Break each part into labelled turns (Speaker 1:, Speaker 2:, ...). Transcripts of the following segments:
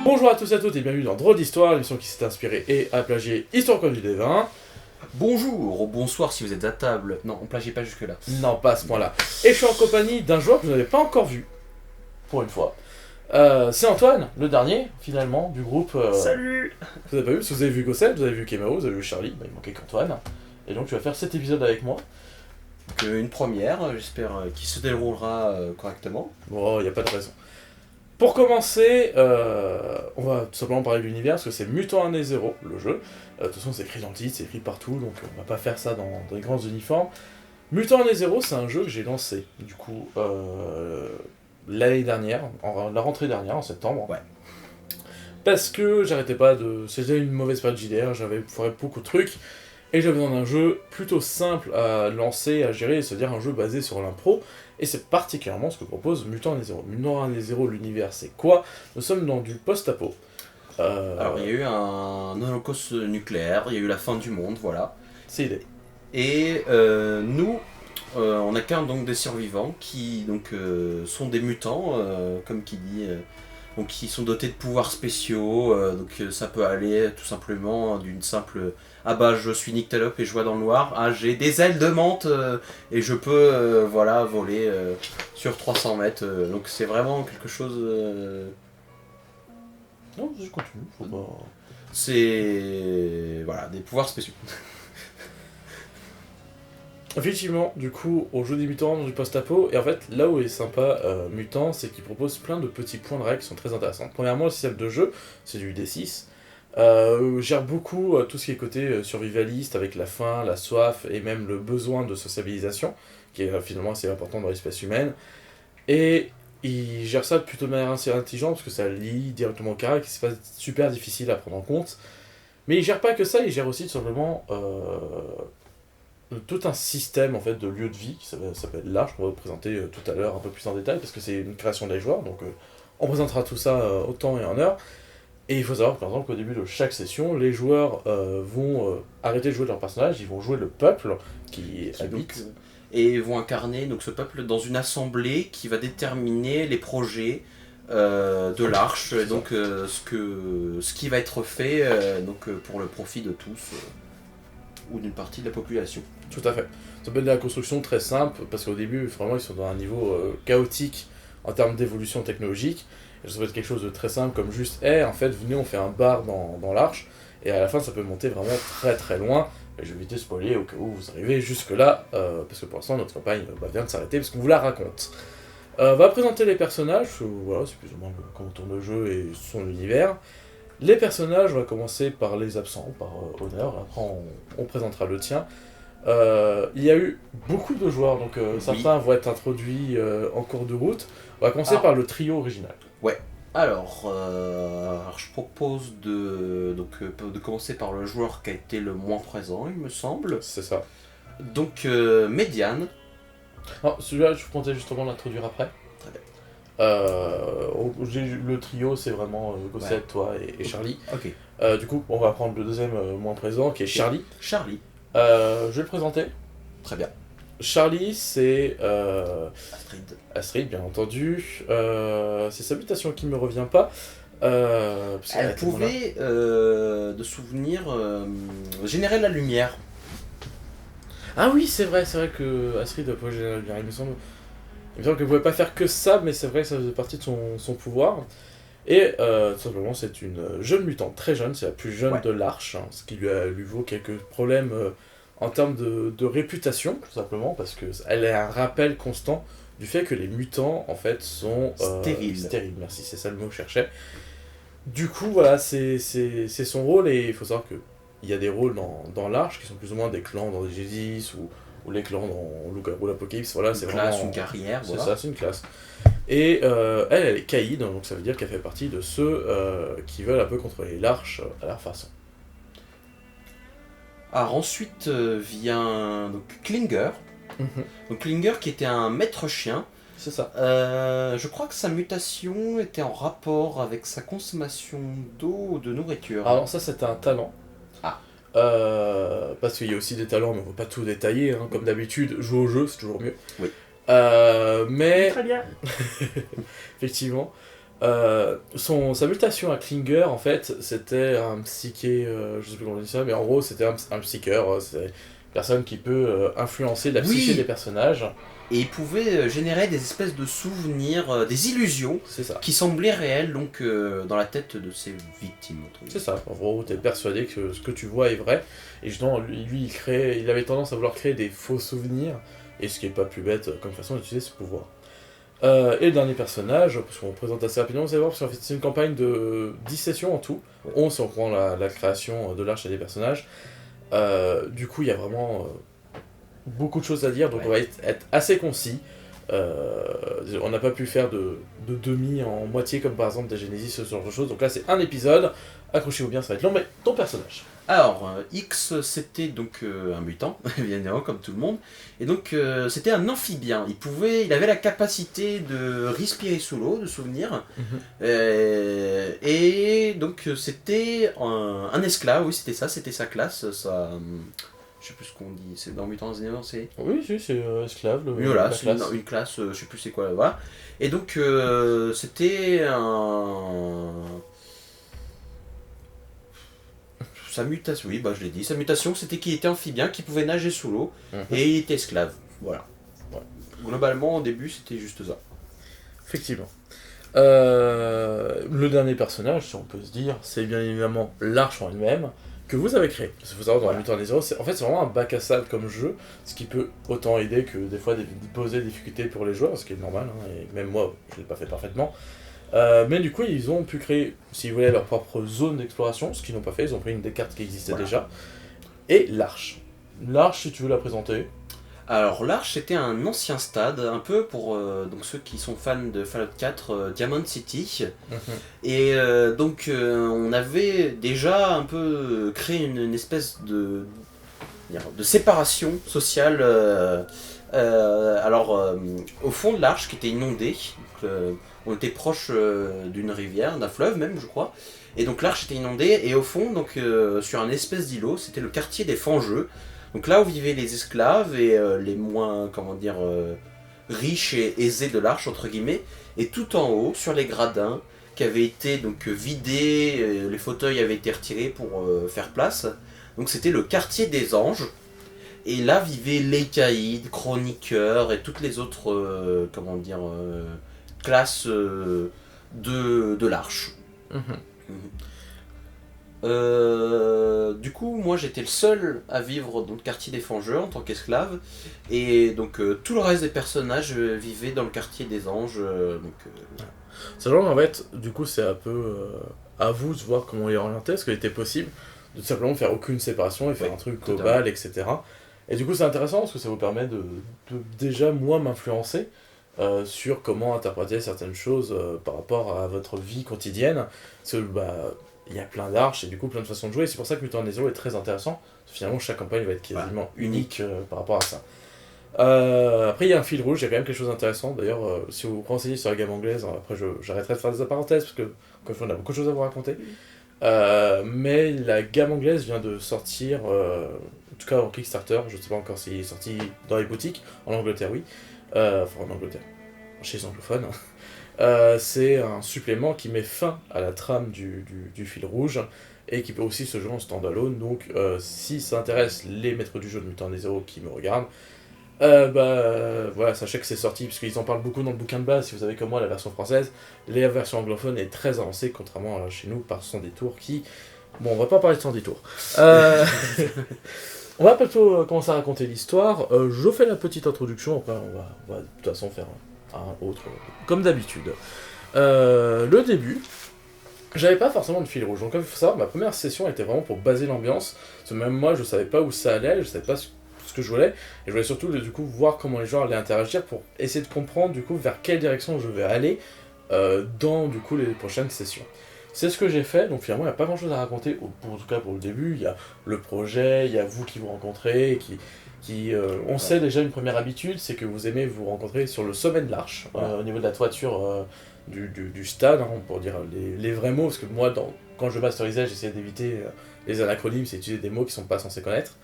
Speaker 1: Bonjour à tous et à toutes et bienvenue dans Drôle d'Histoire, l'émission qui s'est inspirée et a plagié Histoire comme du Devin.
Speaker 2: Bonjour, ou bonsoir si vous êtes à table. Non, on plagiait pas jusque là.
Speaker 1: Non, pas à ce point-là. Et je suis en compagnie d'un joueur que vous n'avez pas encore vu, pour une fois. C'est Antoine, le dernier, finalement, du groupe.
Speaker 2: Salut.
Speaker 1: Vous avez pas vu, parce que vous avez vu Gossel, vous avez vu Kemao, vous avez vu Charlie, bah, il manquait qu'Antoine. Et donc tu vas faire cet épisode avec moi.
Speaker 2: Donc, une première, j'espère, qui se déroulera correctement.
Speaker 1: Bon, il n'y a pas de raison. Pour commencer, on va tout simplement parler de l'univers, parce que c'est Mutant Année 0, le jeu. De toute façon, c'est écrit dans le titre, c'est écrit partout, donc on va pas faire ça dans des grands uniformes. Mutant Année 0, c'est un jeu que j'ai lancé, du coup, l'année dernière, la rentrée dernière, en septembre.
Speaker 2: Ouais.
Speaker 1: Parce que j'arrêtais pas de... C'était une mauvaise période JDR, j'avais fait beaucoup de trucs, et j'avais besoin d'un jeu plutôt simple à lancer, à gérer, c'est-à-dire un jeu basé sur l'impro. Et c'est particulièrement ce que propose Mutant Année 0. Mutant Année 0, l'univers, c'est quoi? Nous sommes dans du post-apo.
Speaker 2: Alors, il y a eu un holocauste nucléaire, il y a eu la fin du monde, voilà.
Speaker 1: C'est l'idée.
Speaker 2: Et nous, on incarne donc des survivants qui donc, sont des mutants, comme qui dit, donc qui sont dotés de pouvoirs spéciaux. Donc ça peut aller tout simplement d'une simple ah bah je suis nyctalope et je vois dans le noir, ah j'ai des ailes de menthe et je peux voilà voler sur 300 mètres. Donc c'est vraiment quelque chose.
Speaker 1: Non, je continue, faut pas...
Speaker 2: C'est voilà des pouvoirs spéciaux.
Speaker 1: Effectivement, du coup, on joue des mutants dans du post-apo, et en fait, là où est sympa Mutant, c'est qu'il propose plein de petits points de règles qui sont très intéressants. Premièrement, le système de jeu, c'est du D6. Gère beaucoup tout ce qui est côté survivaliste, avec la faim, la soif, et même le besoin de sociabilisation, qui est finalement assez important dans l'espèce humaine. Et il gère ça plutôt de manière assez intelligente, parce que ça lie directement au caractère, c'est pas super difficile à prendre en compte. Mais il gère pas que ça, il gère aussi tout simplement... tout un système en fait de lieux de vie qui s'appelle l'Arche, qu'on va vous présenter tout à l'heure un peu plus en détail parce que c'est une création des joueurs, donc on présentera tout ça au temps et en heure. Et il faut savoir par exemple qu'au début de chaque session, les joueurs vont arrêter de jouer leur personnage, ils vont jouer le peuple qui habite.
Speaker 2: Donc, et vont incarner donc ce peuple dans une assemblée qui va déterminer les projets de l'arche, et donc ce qui va être fait donc pour le profit de tous ou d'une partie de la population.
Speaker 1: Tout à fait. Ça peut être de la construction très simple, parce qu'au début, vraiment, ils sont dans un niveau chaotique en termes d'évolution technologique. Et ça peut être quelque chose de très simple, comme juste, en fait, venez, on fait un bar dans l'arche, et à la fin, ça peut monter vraiment très très loin. Et je vais éviter de spoiler au cas où vous arrivez jusque-là, parce que pour l'instant, notre campagne vient de s'arrêter, parce qu'on vous la raconte. On va présenter les personnages, voilà, c'est plus ou moins comment tourne le jeu et son univers. Les personnages, on va commencer par les absents, par honneur, après on présentera le tien. Il y a eu beaucoup de joueurs, donc certains vont être introduits en cours de route. On va commencer par le trio original.
Speaker 2: Ouais. Alors, je propose de commencer par le joueur qui a été le moins présent, il me semble.
Speaker 1: C'est ça.
Speaker 2: Donc, Médiane.
Speaker 1: Non, celui-là, je comptais justement l'introduire après.
Speaker 2: Très bien.
Speaker 1: Le trio, c'est vraiment Gossette,
Speaker 2: Ouais.
Speaker 1: toi et Charlie.
Speaker 2: Ok.
Speaker 1: Du coup, on va prendre le deuxième moins présent, qui est Charlie.
Speaker 2: Charlie.
Speaker 1: Je vais le présenter.
Speaker 2: Très bien.
Speaker 1: Charlie, c'est
Speaker 2: Astrid,
Speaker 1: bien entendu. C'est sa mutation qui me revient pas. Parce
Speaker 2: elle pouvait, de souvenir, générer la lumière.
Speaker 1: Ah oui, c'est vrai que Astrid pouvait générer la lumière. Il me semble qu'elle pouvait pas faire que ça, mais c'est vrai que ça faisait partie de son pouvoir. Et tout simplement, c'est une jeune mutante, très jeune, c'est la plus jeune de l'Arche, hein, ce qui lui vaut quelques problèmes en termes de réputation, tout simplement, parce qu'elle est un rappel constant du fait que les mutants, en fait, sont
Speaker 2: stériles.
Speaker 1: Stériles, merci, c'est ça le mot que je cherchais. Du coup, voilà, c'est son rôle, et il faut savoir qu'il y a des rôles dans l'Arche qui sont plus ou moins des clans dans des G10 ou les clans dans Loup-Garou l'Apocalypse, voilà, c'est
Speaker 2: classe,
Speaker 1: vraiment...
Speaker 2: une carrière,
Speaker 1: C'est
Speaker 2: voilà.
Speaker 1: ça, c'est une classe. Et elle est caïd, donc ça veut dire qu'elle fait partie de ceux qui veulent un peu contrôler l'Arche à leur façon.
Speaker 2: Alors ensuite vient donc Klinger. Donc Klinger qui était un maître chien.
Speaker 1: C'est ça.
Speaker 2: Je crois que sa mutation était en rapport avec sa consommation d'eau ou de nourriture.
Speaker 1: Alors ça, c'était un talent.
Speaker 2: Ah.
Speaker 1: Parce qu'il y a aussi des talents, mais on ne va pas tout détailler, hein. Comme d'habitude, jouer au jeu, c'est toujours mieux.
Speaker 2: Oui.
Speaker 1: Mais...
Speaker 2: Très bien.
Speaker 1: Effectivement. Sa mutation à Klinger, en fait, c'était un psyché, je sais plus comment on dit ça, mais en gros, c'était un psycheur, c'est une personne qui peut influencer la psyché des personnages.
Speaker 2: Et il pouvait générer des espèces de souvenirs, des illusions,
Speaker 1: C'est ça.
Speaker 2: qui semblaient réelles donc dans la tête de ses victimes.
Speaker 1: C'est ça. En gros, t'es persuadé que ce que tu vois est vrai. Et justement, lui il avait tendance à vouloir créer des faux souvenirs. Et ce qui est pas plus bête comme façon d'utiliser ce pouvoir. Et le dernier personnage, parce qu'on le présente assez rapidement, vous allez voir, parce qu'en fait c'est une campagne de 10 sessions en tout.
Speaker 2: Ouais.
Speaker 1: 11 si on prend la création de l'arche et des personnages. Du coup, il y a vraiment beaucoup de choses à dire, donc
Speaker 2: Ouais.
Speaker 1: on va être assez concis. On n'a pas pu faire de demi en moitié comme par exemple des Genesis, ce genre de choses. Donc là c'est un épisode, accrochez-vous bien, ça va être long, mais ton personnage.
Speaker 2: Alors, X, c'était donc un mutant, évidemment, comme tout le monde. Et donc, c'était un amphibien. Il avait la capacité de respirer sous l'eau, de souvenir. Et donc, c'était un esclave, oui, c'était sa classe. Je sais plus ce qu'on dit, c'est dans Mutant Zéro, c'est.
Speaker 1: Oui, c'est esclave,
Speaker 2: Oui, voilà,
Speaker 1: la
Speaker 2: c'est
Speaker 1: classe.
Speaker 2: une classe, je sais plus c'est quoi, voilà. Et donc, c'était un. Sa mutation, oui, bah je l'ai dit. Sa mutation, c'était qu'il était amphibien, qu'il pouvait nager sous l'eau, et il était esclave. Voilà. Globalement, au début, c'était juste ça.
Speaker 1: Effectivement. Le dernier personnage, si on peut se dire, c'est bien évidemment l'arche en elle-même, que vous avez créé. Parce qu'il faut savoir, dans la Mutant des Zéros, c'est vraiment un bac à sable comme jeu, ce qui peut autant aider que des fois poser des difficultés pour les joueurs, ce qui est normal, hein, et même moi, je ne l'ai pas fait parfaitement. Mais du coup, ils ont pu créer, s'ils voulaient, leur propre zone d'exploration, ce qu'ils n'ont pas fait, ils ont pris une des cartes qui existaient déjà. Et l'arche. L'arche, si tu veux la présenter.
Speaker 2: Alors, l'Arche, c'était un ancien stade, un peu pour donc ceux qui sont fans de Fallout 4, Diamond City. Et donc, on avait déjà un peu créé une espèce de séparation sociale. Au fond de l'Arche, qui était inondée, donc, on était proche d'une rivière, d'un fleuve même, je crois. Et donc, l'Arche était inondée, et au fond, donc, sur un espèce d'îlot, c'était le quartier des Fangeux. Donc là où vivaient les esclaves et les moins, riches et aisés de l'Arche, entre guillemets. Et tout en haut, sur les gradins, qui avaient été donc vidés, les fauteuils avaient été retirés pour faire place. Donc c'était le quartier des anges. Et là vivaient les caïds, chroniqueurs et toutes les autres classes de l'Arche. Du coup, moi j'étais le seul à vivre dans le quartier des Fangeux en tant qu'esclave, et donc tout le reste des personnages vivaient dans le quartier des Anges.
Speaker 1: Sachant qu'en fait, du coup, c'est un peu à vous de voir comment les orienter, est-ce qu'il était possible de tout simplement faire aucune séparation et faire un truc global, etc. Et du coup, c'est intéressant parce que ça vous permet de déjà, moi, m'influencer sur comment interpréter certaines choses par rapport à votre vie quotidienne. Parce que, il y a plein d'arches et du coup plein de façons de jouer, et c'est pour ça que Mutant Zero est très intéressant. Finalement, chaque campagne va être quasiment unique par rapport à ça. Après, il y a un fil rouge, il y a quand même quelque chose d'intéressant. D'ailleurs, si vous vous renseignez sur la gamme anglaise, après j'arrêterai de faire des parenthèses parce que, encore une fois, on a beaucoup de choses à vous raconter. Mais la gamme anglaise vient de sortir, en tout cas en Kickstarter, je ne sais pas encore s'il est sorti dans les boutiques, en Angleterre, oui. Enfin, en Angleterre, chez les anglophones. C'est un supplément qui met fin à la trame du fil rouge et qui peut aussi se jouer en standalone. Donc, si ça intéresse les maîtres du jeu de Mutant Zero qui me regardent, voilà, sachez que c'est sorti, puisqu'ils en parlent beaucoup dans le bouquin de base. Si vous avez comme moi la version française, la version anglophone est très avancée, contrairement à chez nous par Sans Détour qui. Bon, on va pas parler de Sans Détour. On va plutôt commencer à raconter l'histoire. Je fais la petite introduction, après on va de toute façon faire un autre, comme d'habitude. Le début, j'avais pas forcément de fil rouge. Donc, comme il faut savoir, ma première session était vraiment pour baser l'ambiance. Parce que même moi, je savais pas où ça allait, je savais pas ce que je voulais. Et je voulais surtout, du coup, voir comment les joueurs allaient interagir pour essayer de comprendre, du coup, vers quelle direction je vais aller dans, du coup, les prochaines sessions. C'est ce que j'ai fait, donc finalement il n'y a pas grand chose à raconter, en tout cas pour le début. Il y a le projet, il y a vous qui vous rencontrez, on sait déjà une première habitude, c'est que vous aimez vous rencontrer sur le sommet de l'arche, au niveau de la toiture du stade, hein, pour dire les vrais mots, parce que moi quand je masterisais j'essayais d'éviter les anacronymes, c'est utiliser des mots qui sont pas censés connaître.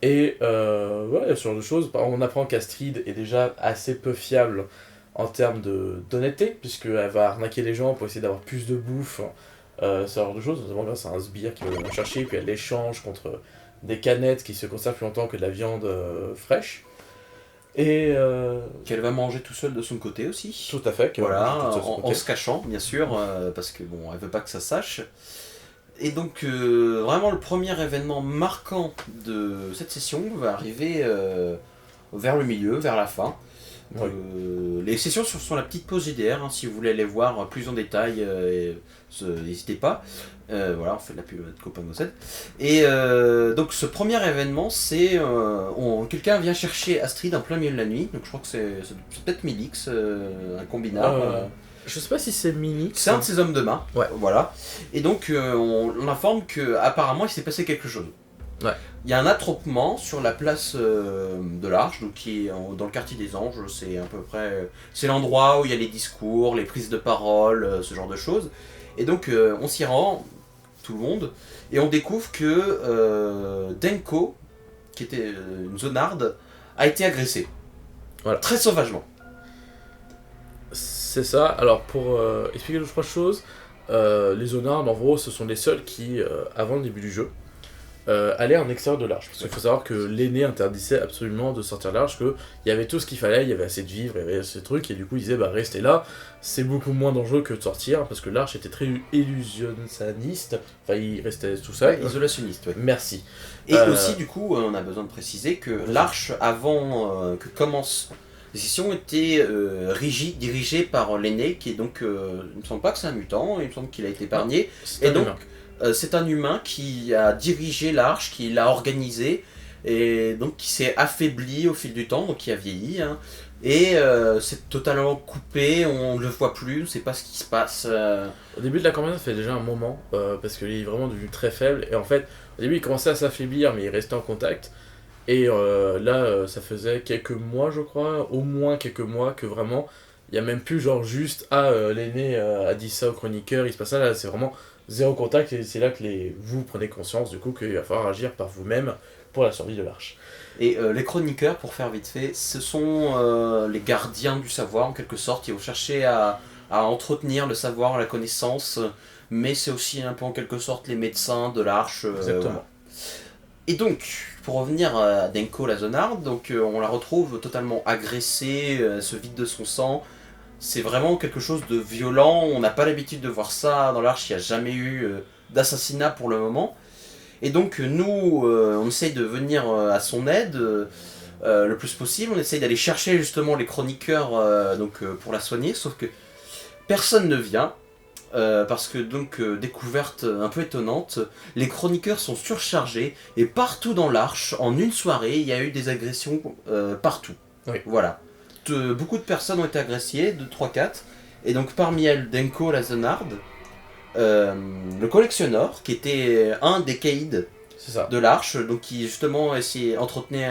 Speaker 1: Et ce genre de choses, on apprend qu'Astrid est déjà assez peu fiable en termes d'honnêteté, puisqu'elle va arnaquer les gens pour essayer d'avoir plus de bouffe, ce genre de choses, notamment grâce à un sbire qui va venir chercher, puis elle l'échange contre des canettes qui se conservent plus longtemps que de la viande fraîche. Et
Speaker 2: Qu'elle va manger tout seul de son côté aussi.
Speaker 1: tout à fait, qu'elle va
Speaker 2: Voilà,
Speaker 1: manger toute seule de son
Speaker 2: en
Speaker 1: côté.
Speaker 2: se cachant, bien sûr, parce que bon, elle veut pas que ça sache. Et donc, vraiment, le premier événement marquant de cette session va arriver vers le milieu, vers la fin.
Speaker 1: Oui.
Speaker 2: Les sessions sont la petite pause JDR, hein, si vous voulez aller voir plus en détail, n'hésitez pas. Voilà, on fait de la pub de Copain Gossette. Et donc ce premier événement, c'est quelqu'un vient chercher Astrid en plein milieu de la nuit, donc je crois que c'est peut-être Milix, un combinard.
Speaker 1: Je sais pas si c'est mini.
Speaker 2: C'est un de ses hommes de main,
Speaker 1: Ouais.
Speaker 2: voilà. Et donc on informe qu'apparemment il s'est passé quelque chose.
Speaker 1: Ouais.
Speaker 2: Il y a un attroupement sur la place de l'Arche, donc qui est dans le quartier des Anges. C'est à peu près, c'est l'endroit où il y a les discours, les prises de parole, ce genre de choses. Et donc on s'y rend, tout le monde, et on découvre que Denko, qui était une zonarde, a été agressée.
Speaker 1: Voilà.
Speaker 2: Très sauvagement.
Speaker 1: C'est ça. Alors, pour expliquer deux, trois choses, les zonards, en gros, ce sont les seuls qui, avant le début du jeu, allaient en extérieur de l'Arche. Parce qu'il faut savoir que l'aîné interdisait absolument de sortir de l'Arche, qu'il y avait tout ce qu'il fallait, il y avait assez de vivres, il y avait assez de trucs, et du coup, il disait, bah, restez là, c'est beaucoup moins dangereux que de sortir, parce que l'Arche était très illusionniste, enfin, il restait tout seul.
Speaker 2: Ouais, isolationniste, ouais.
Speaker 1: Merci.
Speaker 2: Et aussi, du coup, on a besoin de préciser que l'Arche, avant que commence les sessions, était dirigée par l'aîné, qui est donc, il me semble pas que c'est un mutant, il me semble qu'il a été épargné.
Speaker 1: C'est
Speaker 2: Et
Speaker 1: un
Speaker 2: donc,
Speaker 1: humain.
Speaker 2: c'est un humain qui a dirigé l'Arche, qui l'a organisé, et donc qui s'est affaibli au fil du temps, donc qui a vieilli. Hein. Et c'est totalement coupé, on ne le voit plus, on ne sait pas ce qui se passe.
Speaker 1: Au début de la campagne, ça fait déjà un moment, parce qu'il est vraiment devenu très faible, et en fait, au début, il commençait à s'affaiblir, mais il restait en contact. Et là, ça faisait quelques mois, je crois, au moins quelques mois, que vraiment, il n'y a même plus genre juste, l'aîné a dit ça au chroniqueur, il se passe ça, là, c'est vraiment zéro contact, et c'est là que vous prenez conscience, du coup, qu'il va falloir agir par vous-même pour la survie de l'Arche.
Speaker 2: Et les chroniqueurs, pour faire vite fait, ce sont les gardiens du savoir, en quelque sorte. Ils vont chercher à entretenir le savoir, la connaissance, mais c'est aussi un peu en quelque sorte les médecins de l'Arche.
Speaker 1: Exactement.
Speaker 2: Voilà. Et donc, pour revenir à Denko la zonarde, donc on la retrouve totalement agressée, elle se vide de son sang. C'est vraiment quelque chose de violent, on n'a pas l'habitude de voir ça dans l'Arche, il n'y a jamais eu d'assassinat pour le moment. Et donc nous, on essaye de venir à son aide le plus possible, on essaye d'aller chercher justement les chroniqueurs pour la soigner, sauf que personne ne vient. Parce que donc découverte un peu étonnante, les chroniqueurs sont surchargés et partout dans l'Arche, en une soirée, il y a eu des agressions partout.
Speaker 1: Oui.
Speaker 2: Voilà. Beaucoup de personnes ont été agressées, 2, 3, 4. Et donc parmi elles, Denko la zonarde, le collectionneur, qui était un des caïds
Speaker 1: C'est ça.
Speaker 2: de l'Arche, donc qui justement entretenait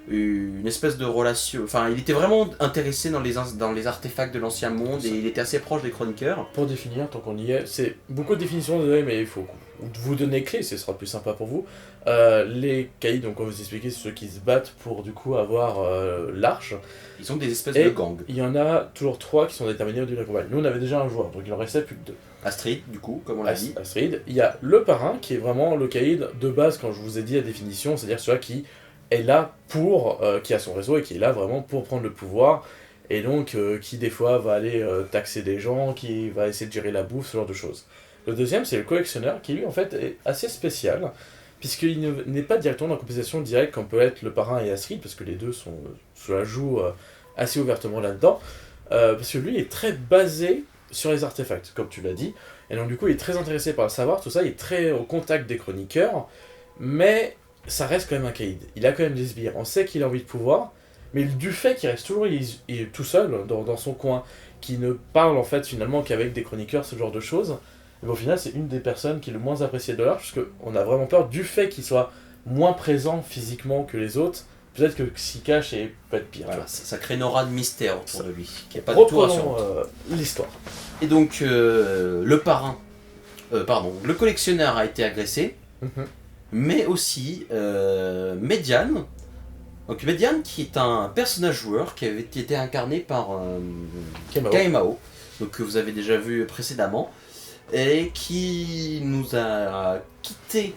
Speaker 2: une espèce de relation. Enfin, il était vraiment intéressé dans les artefacts de l'ancien monde et il était assez proche des chroniqueurs.
Speaker 1: Pour définir, tant qu'on y est, c'est beaucoup de définitions, désolé, mais il faut vous donner les clés, ce sera plus sympa pour vous. Les caïds, donc on va vous expliquer, c'est ceux qui se battent pour du coup avoir l'Arche.
Speaker 2: Ils sont des espèces
Speaker 1: Et
Speaker 2: de gangs.
Speaker 1: il y en a toujours 3 qui sont déterminés au début de la campagne. Nous on avait déjà un joueur, donc il en restait plus que 2.
Speaker 2: Astrid, du coup, comme on l'a dit.
Speaker 1: Astrid. Il y a le parrain qui est vraiment le caïd de base, quand je vous ai dit la définition, c'est-à-dire celui qui est là pour, qui a son réseau et qui est là vraiment pour prendre le pouvoir, et donc qui des fois va aller taxer des gens, qui va essayer de gérer la bouffe, ce genre de choses. Le deuxième, c'est le collectionneur, qui lui en fait est assez spécial, puisqu'il n'est pas directement dans la compétition directe comme peut être le parrain et Astrid, parce que les deux se la jouent assez ouvertement là-dedans, parce que lui est très basé sur les artefacts, comme tu l'as dit, et donc du coup il est très intéressé par le savoir, tout ça, il est très au contact des chroniqueurs, mais ça reste quand même un caïd. Il a quand même des sbires. On sait qu'il a envie de pouvoir, mais du fait qu'il reste toujours il est tout seul dans son coin, qui ne parle en fait finalement qu'avec des chroniqueurs, ce genre de choses, mais au final c'est une des personnes qui est le moins appréciée de l'Arche, parce qu'on a vraiment peur du fait qu'il soit moins présent physiquement que les autres. Peut-être que s'y cache et peut être pire.
Speaker 2: Voilà, ça crée une aura de mystère autour de lui, qui n'est pas
Speaker 1: Reprenons
Speaker 2: du tout rassurante.
Speaker 1: l'histoire.
Speaker 2: Et donc, le collectionneur a été agressé, mais aussi Médiane, Donc Median, qui est un personnage joueur qui avait été incarné par
Speaker 1: Kamao.
Speaker 2: Kaemao, donc que vous avez déjà vu précédemment, et qui nous a quitté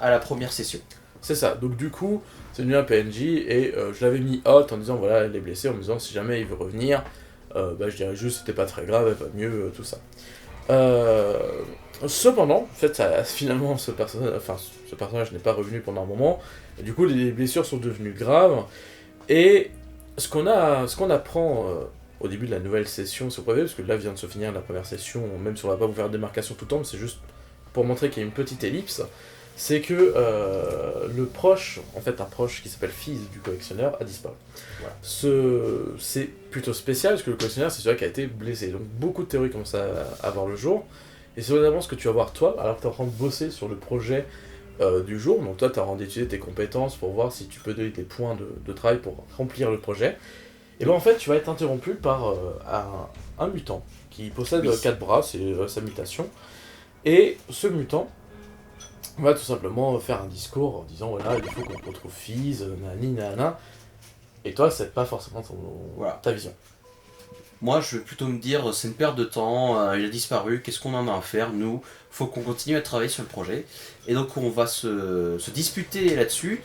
Speaker 2: à la première session.
Speaker 1: C'est ça, donc du coup, c'est devenu un PNJ, et je l'avais mis hot en disant, voilà, elle est blessée, en me disant, si jamais il veut revenir, je dirais juste, c'était pas très grave, pas mieux, tout ça. Cependant, en fait, finalement, ce personnage n'est pas revenu pendant un moment, et du coup, les blessures sont devenues graves, et ce qu'on apprend au début de la nouvelle session, c'est prévu, parce que là vient de se finir la première session, même si on va pas vous faire de démarcation tout le temps, mais c'est juste pour montrer qu'il y a une petite ellipse, c'est que le proche, en fait un proche qui s'appelle fils du collectionneur, a disparu.
Speaker 2: Voilà.
Speaker 1: C'est plutôt spécial, parce que le collectionneur, c'est celui qui a été blessé, donc beaucoup de théories commencent à voir le jour, et c'est notamment ce que tu vas voir toi, alors que tu es en train de bosser sur le projet du jour, donc toi tu as rendu d'étudier tes compétences pour voir si tu peux donner des points de travail pour remplir le projet, et bien en fait tu vas être interrompu par un mutant qui possède 4 bras, c'est sa mutation, et ce mutant va tout simplement faire un discours en disant voilà, il faut qu'on retrouve Fizz, nani nana, et toi c'est pas forcément ta vision.
Speaker 2: Moi, je vais plutôt me dire, c'est une perte de temps, il a disparu, qu'est-ce qu'on en a à faire, nous, faut qu'on continue à travailler sur le projet. Et donc, on va se disputer là-dessus,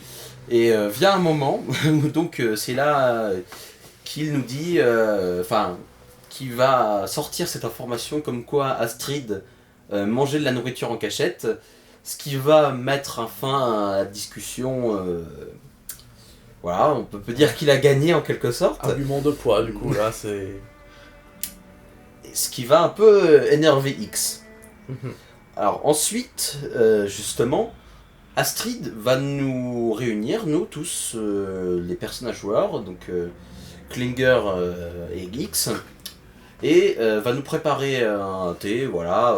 Speaker 2: et vient un moment, où donc c'est là qu'il nous dit, qu'il va sortir cette information comme quoi Astrid mangeait de la nourriture en cachette, ce qui va mettre un fin à la discussion. Voilà, on peut dire qu'il a gagné en quelque sorte.
Speaker 1: Argument de poids, du coup, là, c'est...
Speaker 2: Ce qui va un peu énerver X. Alors ensuite, justement, Astrid va nous réunir, nous tous, les personnages joueurs, donc Klinger et X, et va nous préparer un thé, voilà,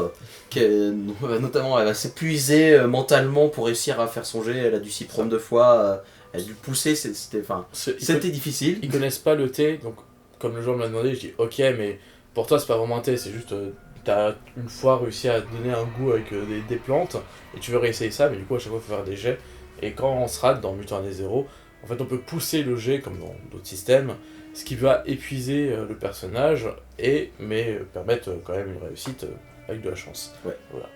Speaker 2: notamment elle va s'épuiser mentalement pour réussir à faire son jet, elle a dû s'y prendre 2 fois, elle a dû pousser, c'était difficile.
Speaker 1: Ils connaissent pas le thé, donc comme le joueur me l'a demandé, je dis ok, mais pour toi c'est pas vraiment un thé, c'est juste t'as une fois réussi à donner un goût avec des plantes, et tu veux réessayer ça, mais du coup à chaque fois il faut faire des jets, et quand on se rate dans Mutant des Zéros, en fait on peut pousser le jet comme dans d'autres systèmes, ce qui va épuiser le personnage, mais permettre quand même une réussite avec de la chance.
Speaker 2: Ouais.
Speaker 1: Voilà.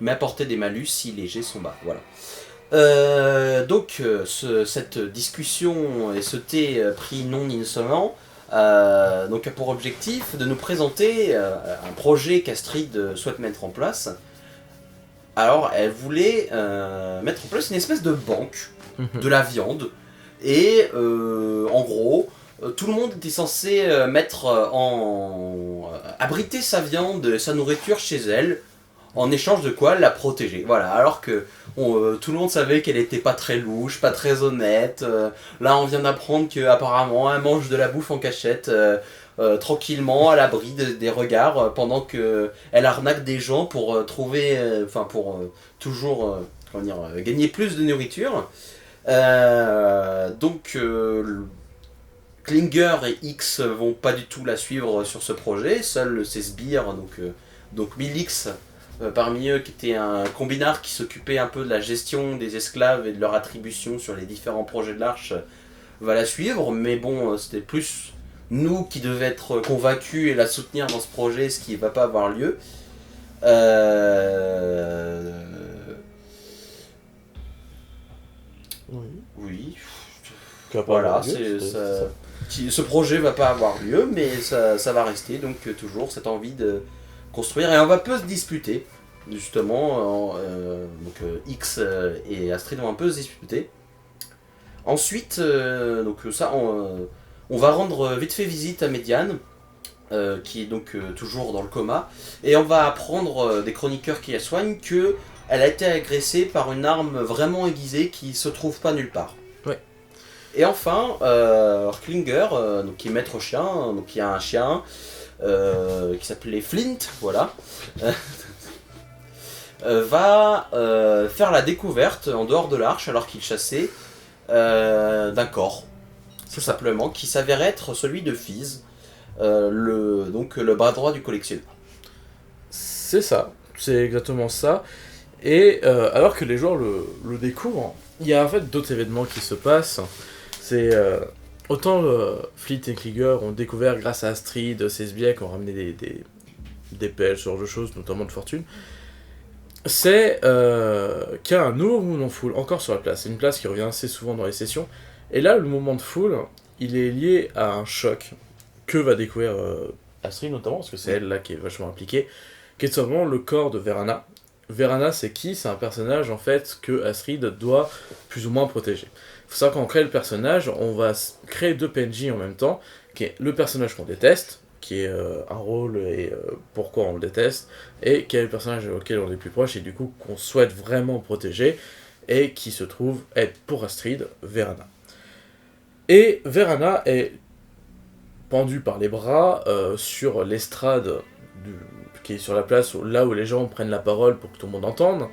Speaker 2: Mais apporter des malus si les jets sont bas, voilà. Donc cette discussion et ce thé pris non innocemment donc a pour objectif de nous présenter un projet qu'Astrid souhaite mettre en place. Alors elle voulait mettre en place une espèce de banque de la viande, et en gros tout le monde était censé abriter sa viande, sa nourriture chez elle, en échange de quoi la protéger. Voilà, alors que tout le monde savait qu'elle était pas très louche, pas très honnête. Là, on vient d'apprendre qu'apparemment, elle mange de la bouffe en cachette, tranquillement, à l'abri des regards, pendant qu'elle arnaque des gens pour trouver, toujours gagner plus de nourriture. Donc, Klinger et X vont pas du tout la suivre sur ce projet. Seuls ses sbires, donc Milix, parmi eux, qui était un combinard qui s'occupait un peu de la gestion des esclaves et de leur attribution sur les différents projets de l'Arche, va la suivre, mais bon, c'était plus nous qui devions être convaincus et la soutenir dans ce projet, ce qui ne va pas avoir lieu. Oui. Voilà, ce projet va pas avoir lieu, mais ça va rester, donc toujours cette envie de construire, et on va peu se disputer, justement, X et Astrid vont un peu se disputer. Ensuite, on va rendre vite fait visite à Median, qui est donc toujours dans le coma, et on va apprendre des chroniqueurs qui la soignent que elle a été agressée par une arme vraiment aiguisée qui se trouve pas nulle part.
Speaker 1: Ouais.
Speaker 2: Et enfin, Klinger, qui est maître chien, donc il y a un chien qui s'appelait Flint, voilà, va faire la découverte en dehors de l'Arche, alors qu'il chassait, d'un corps, tout simplement, qui s'avérait être celui de Fizz, le bras droit du collectionneur.
Speaker 1: C'est ça, c'est exactement ça. Et alors que les joueurs le découvrent, il y a en fait d'autres événements qui se passent. C'est autant Fleet et Klinger ont découvert grâce à Astrid, ces sbires qui ont ramené des pelles, ce genre de choses, notamment de fortune. C'est qu'il y a un nouveau mouvement de foule encore sur la place. C'est une place qui revient assez souvent dans les sessions. Et là, le mouvement de foule, il est lié à un choc que va découvrir Astrid notamment, parce que c'est elle là qui est vachement impliquée, qui est tout simplement le corps de Verana. Verana, c'est qui? C'est un personnage en fait que Astrid doit plus ou moins protéger. Il faut savoir quand on crée le personnage, on va créer 2 PNJ en même temps, qui est le personnage qu'on déteste, qui est un rôle et pourquoi on le déteste, et qui est le personnage auquel on est plus proche et du coup qu'on souhaite vraiment protéger, et qui se trouve être pour Astrid, Verana. Et Verana est pendue par les bras sur l'estrade qui est sur la place, là où les gens prennent la parole pour que tout le monde entende.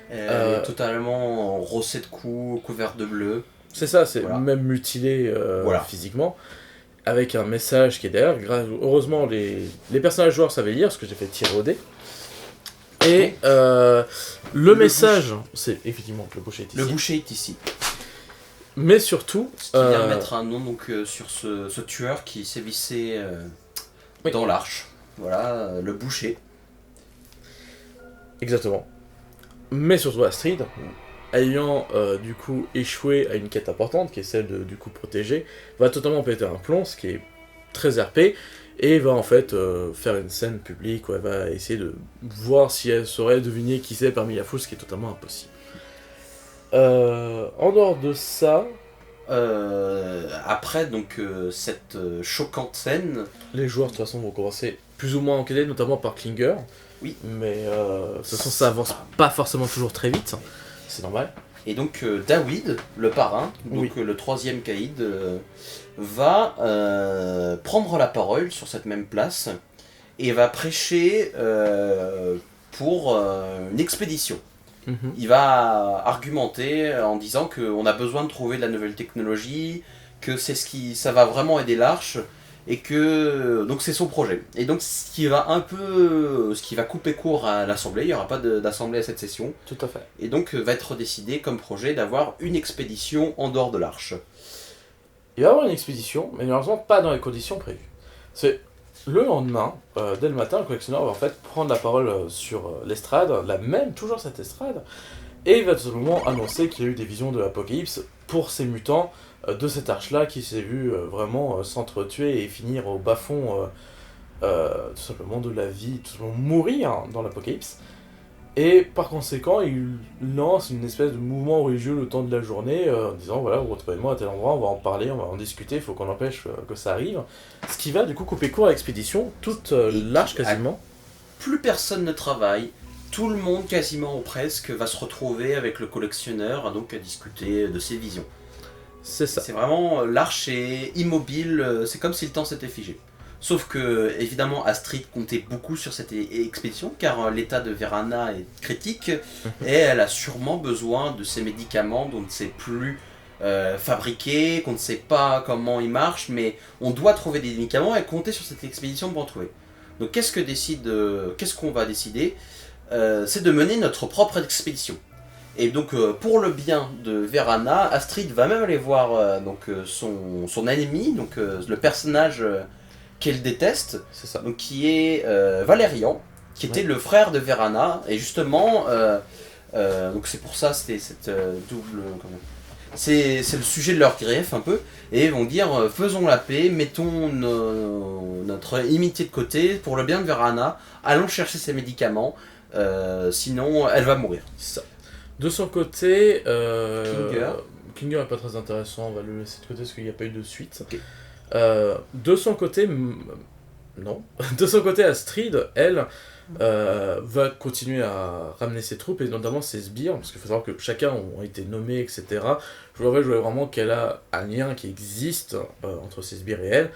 Speaker 2: Elle est totalement rossée de coups, couverte de bleu.
Speaker 1: C'est ça, c'est
Speaker 2: Voilà.
Speaker 1: même mutilé
Speaker 2: Voilà.
Speaker 1: physiquement, avec un message qui est derrière. Heureusement, les personnages joueurs savaient lire, parce que j'ai fait tirer au dé. Et le message, c'est effectivement le boucher est ici.
Speaker 2: Le boucher est ici.
Speaker 1: Mais surtout,
Speaker 2: Ce qui vient mettre un nom donc, sur ce tueur qui sévissait
Speaker 1: Oui.
Speaker 2: dans l'Arche. Voilà, le boucher.
Speaker 1: exactement. Mais surtout Astrid, ayant du coup échoué à une quête importante, qui est celle de du coup protéger, va totalement péter un plomb, ce qui est très RP, et va en fait faire une scène publique où elle va essayer de voir si elle saurait deviner qui c'est parmi la foule, ce qui est totalement impossible. En dehors de ça,
Speaker 2: Après donc cette choquante scène,
Speaker 1: les joueurs de toute façon vont commencer plus ou moins à enquêter, notamment par Klinger.
Speaker 2: Oui.
Speaker 1: Mais de toute façon ça avance pas forcément toujours très vite, c'est normal.
Speaker 2: et donc Dawid, le parrain, donc
Speaker 1: Oui.
Speaker 2: le 3e caïd, va prendre la parole sur cette même place et va prêcher pour une expédition.
Speaker 1: Mhm.
Speaker 2: Il va argumenter en disant qu'on a besoin de trouver de la nouvelle technologie, que c'est ça va vraiment aider l'Arche, et que donc c'est son projet. Et donc ce qui va couper court à l'Assemblée, il n'y aura pas d'Assemblée à cette session,
Speaker 1: Tout à fait.
Speaker 2: et donc va être décidé comme projet d'avoir une expédition en dehors de l'Arche.
Speaker 1: Il va y avoir une expédition, mais malheureusement pas dans les conditions prévues. C'est le lendemain, dès le matin, le collectionneur va en fait prendre la parole sur l'estrade, toujours cette estrade, et il va tout simplement annoncer qu'il y a eu des visions de l'Apocalypse pour ces mutants de cette arche-là qui s'est vu vraiment s'entretuer et finir au bas-fond tout simplement de la vie, tout simplement mourir dans l'Apocalypse. Et par conséquent, il lance une espèce de mouvement religieux le temps de la journée, en disant voilà, vous retrouvez-moi à tel endroit, on va en parler, on va en discuter, il faut qu'on empêche que ça arrive. Ce qui va du coup couper court à l'expédition, toute l'arche quasiment.
Speaker 2: Plus personne ne travaille, tout le monde quasiment ou presque va se retrouver avec le collectionneur donc à discuter de ses visions.
Speaker 1: C'est ça.
Speaker 2: C'est vraiment, l'Arche est immobile, c'est comme si le temps s'était figé. Sauf que, évidemment, Astrid comptait beaucoup sur cette expédition, car l'état de Verana est critique, et elle a sûrement besoin de ces médicaments dont on ne sait plus fabriquer, qu'on ne sait pas comment ils marchent, mais on doit trouver des médicaments et compter sur cette expédition pour en trouver. Donc qu'est-ce qu'on va décider C'est de mener notre propre expédition. Et donc pour le bien de Verana, Astrid va même aller voir son ennemi, donc le personnage qu'elle déteste,
Speaker 1: C'est ça.
Speaker 2: donc qui est Valérian, qui était le frère de Verana, et justement, donc c'est pour ça c'était cette double... C'est le sujet de leur grief un peu, et ils vont dire faisons la paix, mettons notre inimitié de côté pour le bien de Verana, allons chercher ses médicaments, sinon elle va mourir.
Speaker 1: C'est ça. De son côté,
Speaker 2: Klinger
Speaker 1: n'est pas très intéressant, on va le laisser de côté parce qu'il n'y a pas eu de suite.
Speaker 2: Ok.
Speaker 1: De son côté, non. De son côté, Astrid, elle, va continuer à ramener ses troupes et notamment ses sbires, parce qu'il faut savoir que chacun ont été nommés, etc. Je voudrais vraiment qu'elle a un lien qui existe entre ses sbires et elle.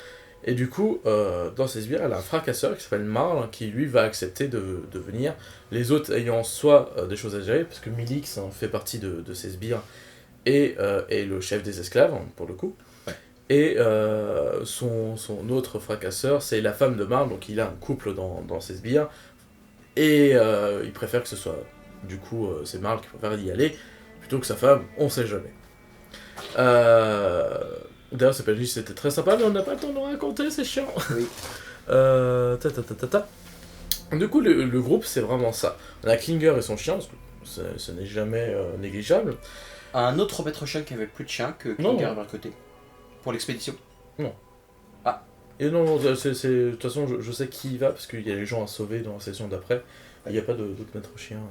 Speaker 1: Et du coup, dans ses sbires, elle a un fracasseur qui s'appelle Marl, qui lui va accepter de venir. Les autres ayant soit des choses à gérer, parce que Milix fait partie de ses sbires et est le chef des esclaves, pour le coup.
Speaker 2: Ouais.
Speaker 1: Et son autre fracasseur, c'est la femme de Marl, donc il a un couple dans ses sbires. Et il préfère que ce soit, du coup, c'est Marl qui préfère y aller, plutôt que sa femme, on sait jamais. D'ailleurs, ça s'appelle juste, c'était très sympa, mais on n'a pas le temps de le raconter, c'est chiant.
Speaker 2: Oui.
Speaker 1: Ta, ta, ta, ta, ta. Du coup, le groupe, c'est vraiment ça. On a Klinger et son chien, parce que ce n'est jamais négligeable.
Speaker 2: Un autre maître chien qui avait plus de chien que
Speaker 1: Non.
Speaker 2: Klinger avait à côté. Pour l'expédition.
Speaker 1: Et non, de toute façon, je sais qui y va, parce qu'il y a les gens à sauver dans la session d'après. Il n'y a pas d'autres maîtres chiens.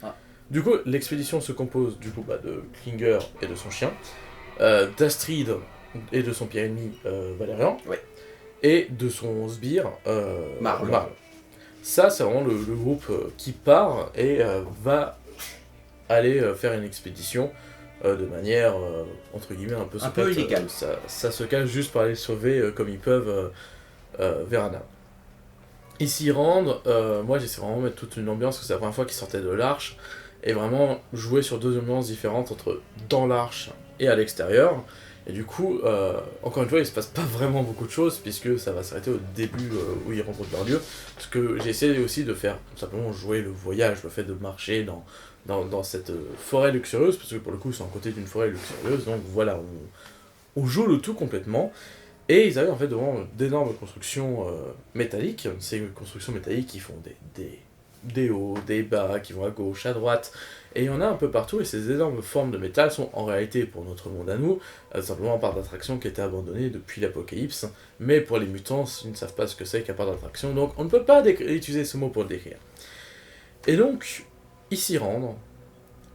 Speaker 2: Ah.
Speaker 1: Du coup, l'expédition se compose du coup de Klinger et de son chien, d'Astrid et de son pire ennemi Valérian,
Speaker 2: Ouais.
Speaker 1: et de son sbire
Speaker 2: Marle.
Speaker 1: Ça, c'est vraiment le groupe qui part et va aller faire une expédition de manière, entre guillemets, un peu
Speaker 2: Un peu
Speaker 1: secrète.
Speaker 2: illégale.
Speaker 1: Ça se cache juste pour aller sauver comme ils peuvent Verana. Ils s'y rendent, moi j'essaie vraiment de mettre toute une ambiance, parce que c'est la première fois qu'ils sortaient de l'arche, et vraiment jouer sur deux ambiances différentes entre dans l'arche et à l'extérieur. Et du coup, encore une fois, il se passe pas vraiment beaucoup de choses, puisque ça va s'arrêter au début où ils rencontrent leur lieu. Parce que j'ai essayé aussi de faire tout simplement jouer le voyage, le fait de marcher dans cette forêt luxurieuse, parce que pour le coup, c'est en côté d'une forêt luxurieuse, donc voilà, on joue le tout complètement. Et ils arrivent en fait devant d'énormes constructions métalliques. Ces constructions métalliques qui font des hauts, des bas, qui vont à gauche, à droite. Et il y en a un peu partout, et ces énormes formes de métal sont en réalité, pour notre monde à nous, simplement un parc d'attraction qui a été abandonné depuis l'apocalypse. Mais pour les mutants, ils ne savent pas ce que c'est qu'un parc d'attraction, donc on ne peut pas utiliser ce mot pour le décrire. Et donc, ils s'y rendent,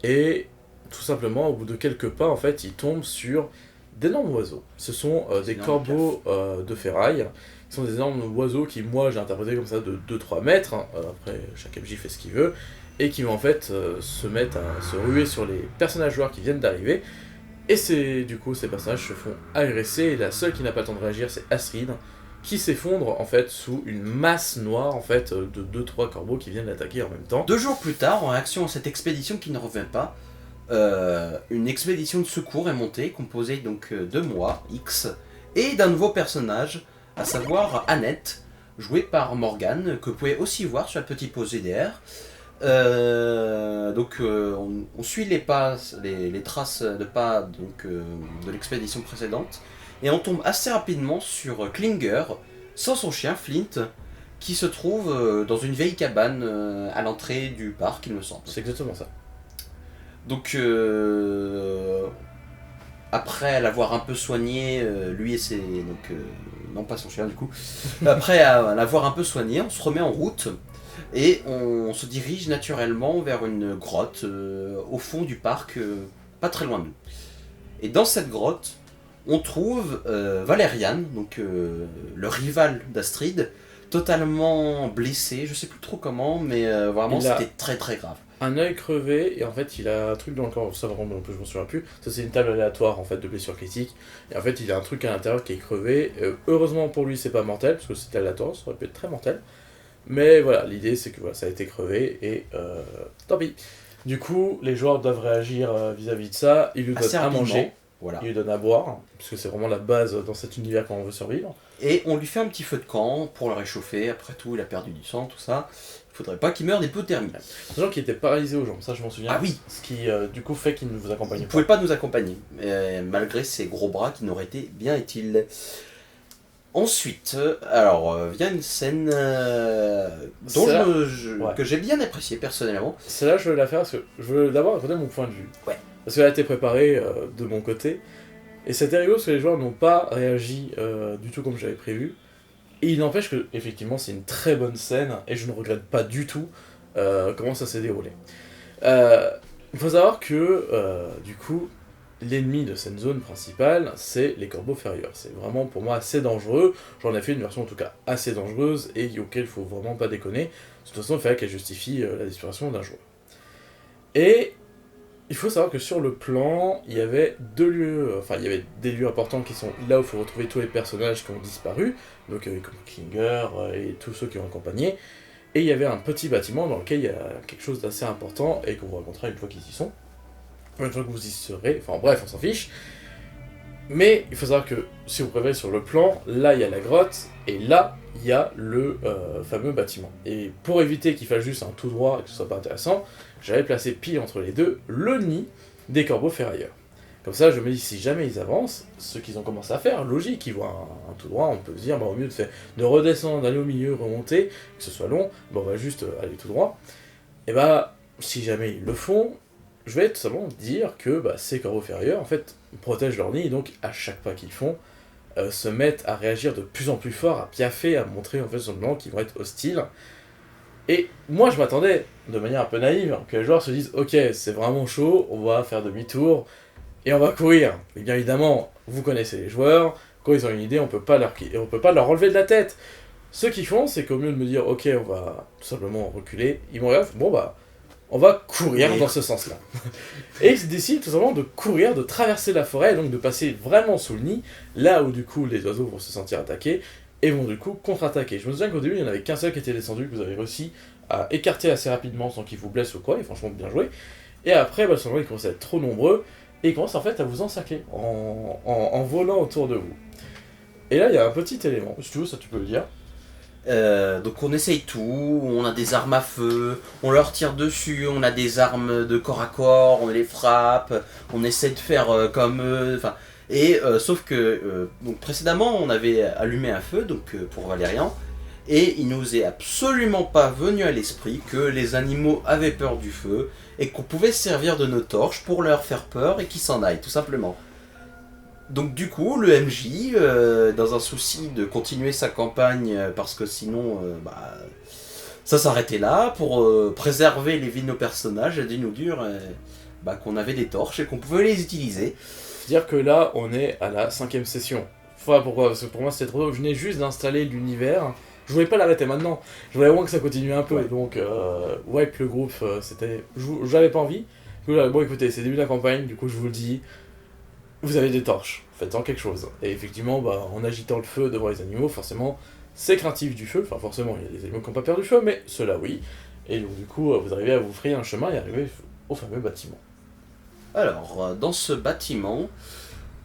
Speaker 1: et tout simplement, au bout de quelques pas, en fait, ils tombent sur d'énormes oiseaux. Ce sont des corbeaux de ferraille. Ce sont des énormes oiseaux qui, moi, j'ai interprété comme ça de 2-3 mètres. Après, chaque MJ fait ce qu'il veut. Et qui vont en fait se mettre à se ruer sur les personnages joueurs qui viennent d'arriver. Et du coup, ces personnages se font agresser. Et la seule qui n'a pas le temps de réagir, c'est Astrid, qui s'effondre en fait sous une masse noire en fait de 2-3 corbeaux qui viennent l'attaquer en même temps.
Speaker 2: 2 jours plus tard, en réaction à cette expédition qui ne revient pas, une expédition de secours est montée, composée donc de moi, X, et d'un nouveau personnage, à savoir Annette, jouée par Morgane, que vous pouvez aussi voir sur la petite pause GDR. On suit les traces de pas de l'expédition précédente, et on tombe assez rapidement sur Klinger, sans son chien Flint, qui se trouve dans une vieille cabane à l'entrée du parc, il me semble.
Speaker 1: C'est exactement ça.
Speaker 2: Donc, après l'avoir un peu soigné, lui et ses... non pas son chien du coup. Après l'avoir un peu soigné, on se remet en route et on se dirige naturellement vers une grotte au fond du parc, pas très loin de nous. Et dans cette grotte, on trouve Valérian, donc le rival d'Astrid, totalement blessé, je sais plus trop comment, mais vraiment c'était très très grave.
Speaker 1: Un œil crevé, et en fait il a un truc dans le corps, ça par contre je m'en souviens plus, ça c'est une table aléatoire en fait de blessure critique, et en fait il a un truc à l'intérieur qui est crevé, heureusement pour lui c'est pas mortel, parce que c'était aléatoire, ça aurait pu être très mortel, mais voilà, l'idée c'est que voilà, ça a été crevé, et tant pis. Du coup, les joueurs doivent réagir vis-à-vis de ça, ils lui donnent à manger,
Speaker 2: voilà.
Speaker 1: ils lui donnent à boire, parce que c'est vraiment la base dans cet univers quand on veut survivre.
Speaker 2: Et on lui fait un petit feu de camp pour le réchauffer, après tout il a perdu du sang, tout ça. Il faudrait pas qu'il meure d'hypothermie.
Speaker 1: Sachant qu'il était paralysé aux jambes, ça je m'en souviens.
Speaker 2: Ah oui.
Speaker 1: Ce qui du coup fait qu'il ne vous accompagne pas.
Speaker 2: Il pouvait pas nous accompagner, malgré ses gros bras qui n'auraient été bien utiles. Ensuite, alors vient une scène que j'ai bien appréciée personnellement.
Speaker 1: Celle-là je veux la faire parce que je veux d'abord raconter mon point de vue.
Speaker 2: Ouais.
Speaker 1: Parce qu'elle a été préparée de mon côté. Et c'était rigolo parce que les joueurs n'ont pas réagi du tout comme j'avais prévu. Et il n'empêche que, effectivement, c'est une très bonne scène et je ne regrette pas du tout comment ça s'est déroulé. Il faut savoir que, du coup, l'ennemi de cette zone principale, c'est les corbeaux ferrailleurs. C'est vraiment pour moi assez dangereux. J'en ai fait une version en tout cas assez dangereuse et auquel il faut vraiment pas déconner. De toute façon, il fallait qu'elle justifie la disparition d'un joueur. Et il faut savoir que sur le plan, il y avait il y avait des lieux importants qui sont là où il faut retrouver tous les personnages qui ont disparu, donc comme Klinger et tous ceux qui ont accompagné, et il y avait un petit bâtiment dans lequel il y a quelque chose d'assez important et qu'on vous racontera une fois qu'ils y sont, une fois que vous y serez, enfin bref, on s'en fiche. Mais il faut savoir que si vous préférez sur le plan, là il y a la grotte, et là il y a le fameux bâtiment. Et pour éviter qu'il fasse juste un tout droit et que ce soit pas intéressant, j'avais placé pile entre les deux le nid des corbeaux ferrailleurs. Comme ça, je me dis, si jamais ils avancent, ce qu'ils ont commencé à faire, logique, ils voient un tout droit, on peut se dire, bah, au mieux de redescendre, d'aller au milieu, remonter, que ce soit long, bah, on va juste aller tout droit. Et bah, si jamais ils le font, je vais tout simplement dire que bah, ces corbeaux ferrailleurs, en fait, protègent leur nid, et donc à chaque pas qu'ils font, se mettent à réagir de plus en plus fort, à piaffer, à montrer en fait simplement qu'ils vont être hostiles. Et moi je m'attendais, de manière un peu naïve, que les joueurs se disent ok, c'est vraiment chaud, on va faire demi-tour, et on va courir. Et bien évidemment, vous connaissez les joueurs, quand ils ont une idée, on peut pas leur enlever de la tête. Ce qu'ils font, c'est qu'au mieux de me dire ok, on va tout simplement reculer, ils vont dire bon bah, on va courir dans ce sens-là. Et ils décident tout simplement de courir, de traverser la forêt, et donc de passer vraiment sous le nid, là où du coup les oiseaux vont se sentir attaqués, et vont du coup contre-attaquer. Je me souviens qu'au début, il n'y en avait qu'un seul qui était descendu, que vous avez réussi à écarter assez rapidement sans qu'il vous blesse ou quoi, et franchement bien joué. Et après, bah, ils commencent à être trop nombreux, et ils commencent en fait à vous encercler, en volant autour de vous. Et là, il y a un petit élément, si tu veux, ça tu peux le dire.
Speaker 2: Donc on essaye tout, on a des armes à feu, on leur tire dessus, on a des armes de corps à corps, on les frappe, on essaie de faire comme eux, sauf que donc précédemment on avait allumé un feu donc pour Valérian, et il nous est absolument pas venu à l'esprit que les animaux avaient peur du feu et qu'on pouvait se servir de nos torches pour leur faire peur et qu'ils s'en aillent tout simplement. Donc du coup, le MJ, dans un souci de continuer sa campagne, parce que sinon, ça s'arrêtait là, pour préserver les vies de nos personnages, a dû nous dire qu'on avait des torches et qu'on pouvait les utiliser.
Speaker 1: C'est-à-dire que là, on est à la 5ème session. Enfin, pourquoi ? Parce que pour moi, c'était trop tôt. Je venais juste d'installer l'univers. Je voulais pas l'arrêter maintenant. Je voulais au moins que ça continue un peu.
Speaker 2: Ouais.
Speaker 1: Donc, wipe le groupe, c'était... J'avais pas envie. Bon, écoutez, c'est le début de la campagne, du coup, je vous le dis. Vous avez des torches, faites-en quelque chose. Et effectivement, en agitant le feu devant les animaux, forcément, c'est craintif du feu. Enfin, forcément, il y a des animaux qui n'ont pas peur du feu, mais ceux-là, oui. Et donc, du coup, vous arrivez à vous frayer un chemin et arriver au fameux bâtiment.
Speaker 2: Alors, dans ce bâtiment,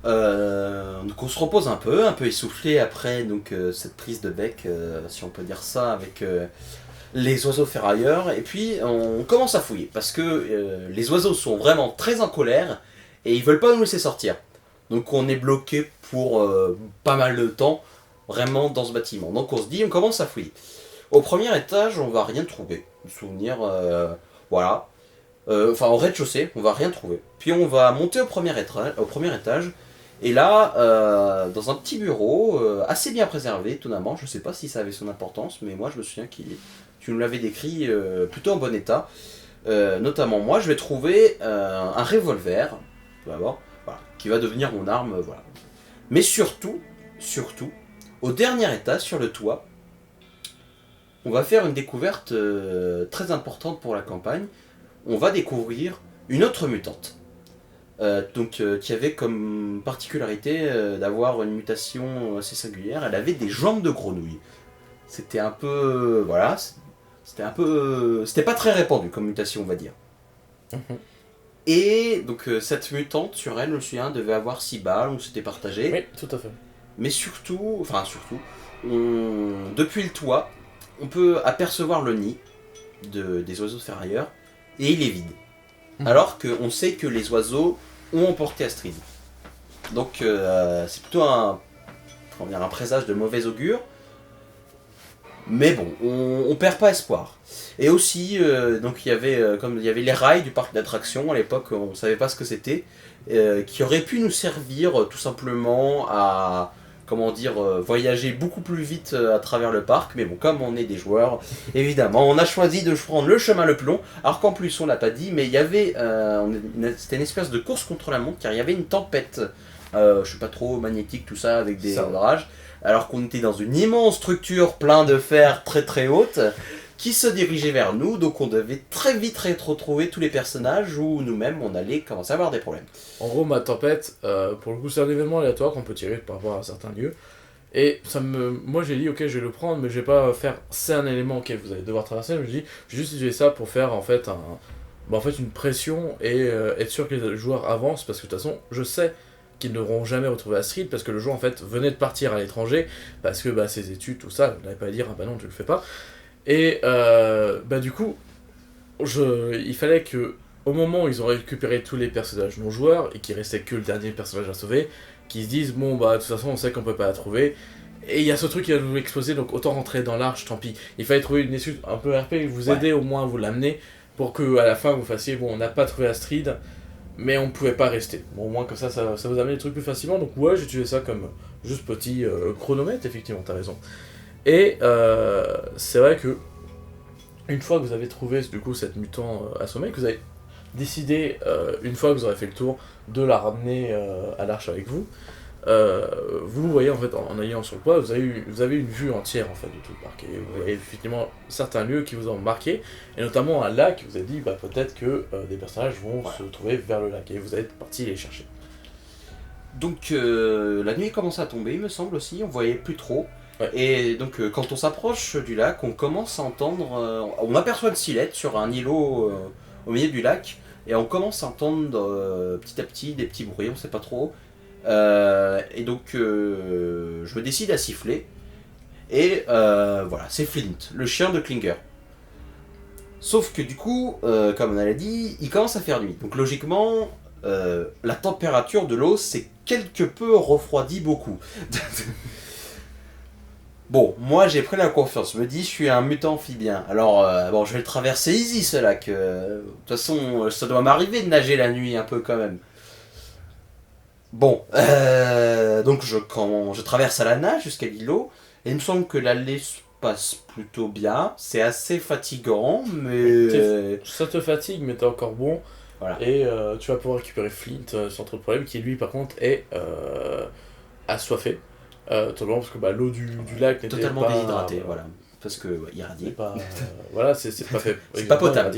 Speaker 2: donc on se repose un peu essoufflé après cette prise de bec, si on peut dire ça, avec les oiseaux ferrailleurs. Et puis, on commence à fouiller, parce que les oiseaux sont vraiment très en colère, et ils veulent pas nous laisser sortir. Donc on est bloqué pour pas mal de temps, vraiment dans ce bâtiment. Donc on se dit, on commence à fouiller. Au premier étage, on va rien trouver. Souvenir, voilà. Au rez-de-chaussée, on va rien trouver. Puis on va monter au premier étage. Et là, dans un petit bureau, assez bien préservé, étonnamment. Je sais pas si ça avait son importance, mais moi je me souviens que tu nous l'avais décrit plutôt en bon état. Notamment moi, je vais trouver un revolver. D'abord, voilà, qui va devenir mon arme, voilà. Mais surtout, au dernier étage, sur le toit, on va faire une découverte très importante pour la campagne. On va découvrir une autre mutante. Qui avait comme particularité d'avoir une mutation assez singulière. Elle avait des jambes de grenouille. C'était un peu... voilà, c'était pas très répandu comme mutation, on va dire. Et donc cette mutante, sur elle, je me souviens, devait avoir 6 balles, on s'était partagé.
Speaker 1: Oui, tout à fait.
Speaker 2: Mais surtout, depuis le toit, on peut apercevoir le nid des oiseaux ferrailleurs, et il est vide. Alors qu'on sait que les oiseaux ont emporté Astrid. Donc c'est plutôt un présage de mauvais augure. Mais bon, on perd pas espoir. Et aussi, donc il y avait les rails du parc d'attractions à l'époque, on savait pas ce que c'était, qui auraient pu nous servir tout simplement à, voyager beaucoup plus vite à travers le parc. Mais bon, comme on est des joueurs, évidemment, on a choisi de prendre le chemin le plus long. Alors qu'en plus, on l'a pas dit, mais il y avait, c'était une espèce de course contre la montre, car il y avait une tempête, je sais pas trop, magnétique, tout ça, avec des orages. Alors qu'on était dans une immense structure plein de fer très très haute qui se dirigeait vers nous, donc on devait très vite retrouver tous les personnages ou nous-mêmes on allait commencer à avoir des problèmes.
Speaker 1: En gros, ma tempête, pour le coup, c'est un événement aléatoire qu'on peut tirer par rapport à certains lieux. Et moi j'ai dit ok, je vais le prendre, mais je vais pas faire c'est un élément ok, vous allez devoir traverser. Mais je dis, je vais juste utiliser ça pour faire en fait une pression et être sûr que les joueurs avancent, parce que de toute façon, je sais qu'ils n'auront jamais retrouvé Astrid, parce que le joueur en fait venait de partir à l'étranger, parce que ses études, tout ça, on n'avait pas à dire, non, tu le fais pas. Et du coup, il fallait que au moment où ils ont récupéré tous les personnages non joueurs et qu'il restait que le dernier personnage à sauver, qu'ils se disent bon bah de toute façon on sait qu'on peut pas la trouver. Et il y a ce truc qui va nous exploser, donc autant rentrer dans l'arche, tant pis. Il fallait trouver une issue un peu RP, vous aider au moins à vous l'amener, pour que à la fin vous fassiez bon on n'a pas trouvé Astrid, mais on pouvait pas rester. Bon au moins comme ça vous amène les trucs plus facilement, donc ouais j'ai utilisé ça comme juste petit chronomètre, effectivement t'as raison. Et c'est vrai que une fois que vous avez trouvé du coup cette mutant assommée, que vous avez décidé, une fois que vous aurez fait le tour, de la ramener à l'arche avec vous, vous voyez en fait en ayant sur le poids, vous avez une vue entière en fait de tout le parc. Et vous voyez effectivement certains lieux qui vous ont marqué, et notamment un lac, vous avez dit bah, peut-être que des personnages vont se trouver vers le lac, et vous êtes parti les chercher.
Speaker 2: Donc la nuit commence à tomber, il me semble aussi, on voyait plus trop. Ouais. Et donc quand on s'approche du lac, on commence à entendre, on aperçoit une silhouette sur un îlot au milieu du lac, et on commence à entendre petit à petit des petits bruits, on sait pas trop. Et donc je me décide à siffler, et voilà, c'est Flint, le chien de Klinger. Sauf que du coup, comme on l'a dit, il commence à faire nuit. Donc logiquement, la température de l'eau s'est quelque peu refroidie beaucoup. Bon, moi j'ai pris la confiance, je me dis je suis un mutant amphibien, alors bon je vais le traverser easy ce lac, de toute façon ça doit m'arriver de nager la nuit un peu quand même. Bon, donc je traverse à la nage jusqu'à l'îlot, et il me semble que l'allée se passe plutôt bien, c'est assez fatigant, mais...
Speaker 1: Ça te fatigue mais t'es encore bon, voilà. Et tu vas pouvoir récupérer Flint sans trop de problème, qui lui par contre est assoiffé. Totalement parce que bah, l'eau du lac n'était
Speaker 2: totalement
Speaker 1: pas
Speaker 2: déshydratée, voilà, parce que irradié.
Speaker 1: Voilà, c'est pas fait.
Speaker 2: C'est pas potable.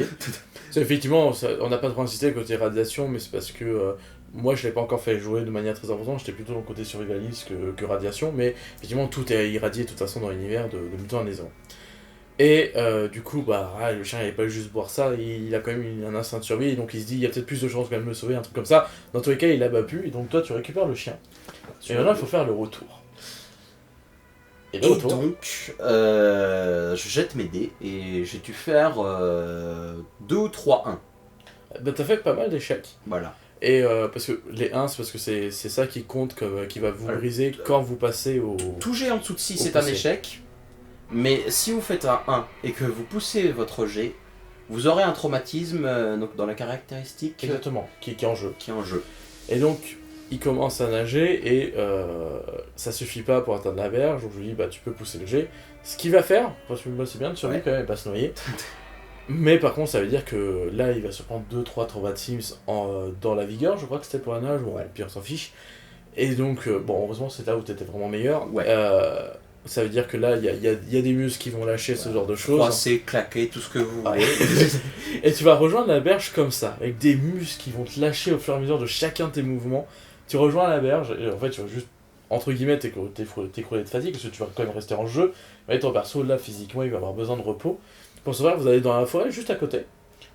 Speaker 1: Effectivement, on n'a pas trop insisté côté radiation, mais c'est parce que moi je l'ai pas encore fait jouer de manière très importante. J'étais plutôt dans le côté survivaliste que radiation, mais effectivement tout est irradié de toute façon dans l'univers de Mutant à Maison. Et du coup, bah, le chien il n'allait pas juste boire ça, il a quand même un instinct de survie, donc il se dit il y a peut-être plus de chances quand même de le sauver, un truc comme ça. Dans tous les cas, il a battu, et donc toi tu récupères le chien. Et maintenant il faut faire le retour.
Speaker 2: Et donc, je jette mes dés et j'ai dû faire 2 ou 3 1.
Speaker 1: Bah, t'as fait pas mal d'échecs.
Speaker 2: Voilà.
Speaker 1: Et parce que les 1, c'est parce que c'est ça qui compte, qui va vous briser quand vous passez au.
Speaker 2: Tout jet en dessous de 6, c'est un échec. Mais si vous faites un 1 et que vous poussez votre jet, vous aurez un traumatisme donc dans la caractéristique.
Speaker 1: Exactement, qui est en jeu.
Speaker 2: Qui est en jeu.
Speaker 1: Et donc. Il commence à nager et ça suffit pas pour atteindre la berge, donc je lui dis bah tu peux pousser le jet. Ce qu'il va faire, parce que c'est bien de survivre quand même et pas se noyer. Mais par contre ça veut dire que là il va se prendre 2-3 traumatismes dans la vigueur, je crois que c'était pour la nage, bon puis on s'en fiche. Et donc bon heureusement c'est là où t'étais vraiment meilleur.
Speaker 2: Ouais.
Speaker 1: Ça veut dire que là il y a des muscles qui vont lâcher ce genre de choses.
Speaker 2: Froisser, claquer, tout ce que vous voulez.
Speaker 1: Et tu vas rejoindre la berge comme ça, avec des muscles qui vont te lâcher au fur et à mesure de chacun de tes mouvements. Tu rejoins la berge, et en fait tu vas juste, entre guillemets, t'écrouler de fatigue, parce que tu vas quand même rester en jeu, mais ton perso, là, physiquement, il va avoir besoin de repos. Pour ce faire, vous allez dans la forêt, juste à côté.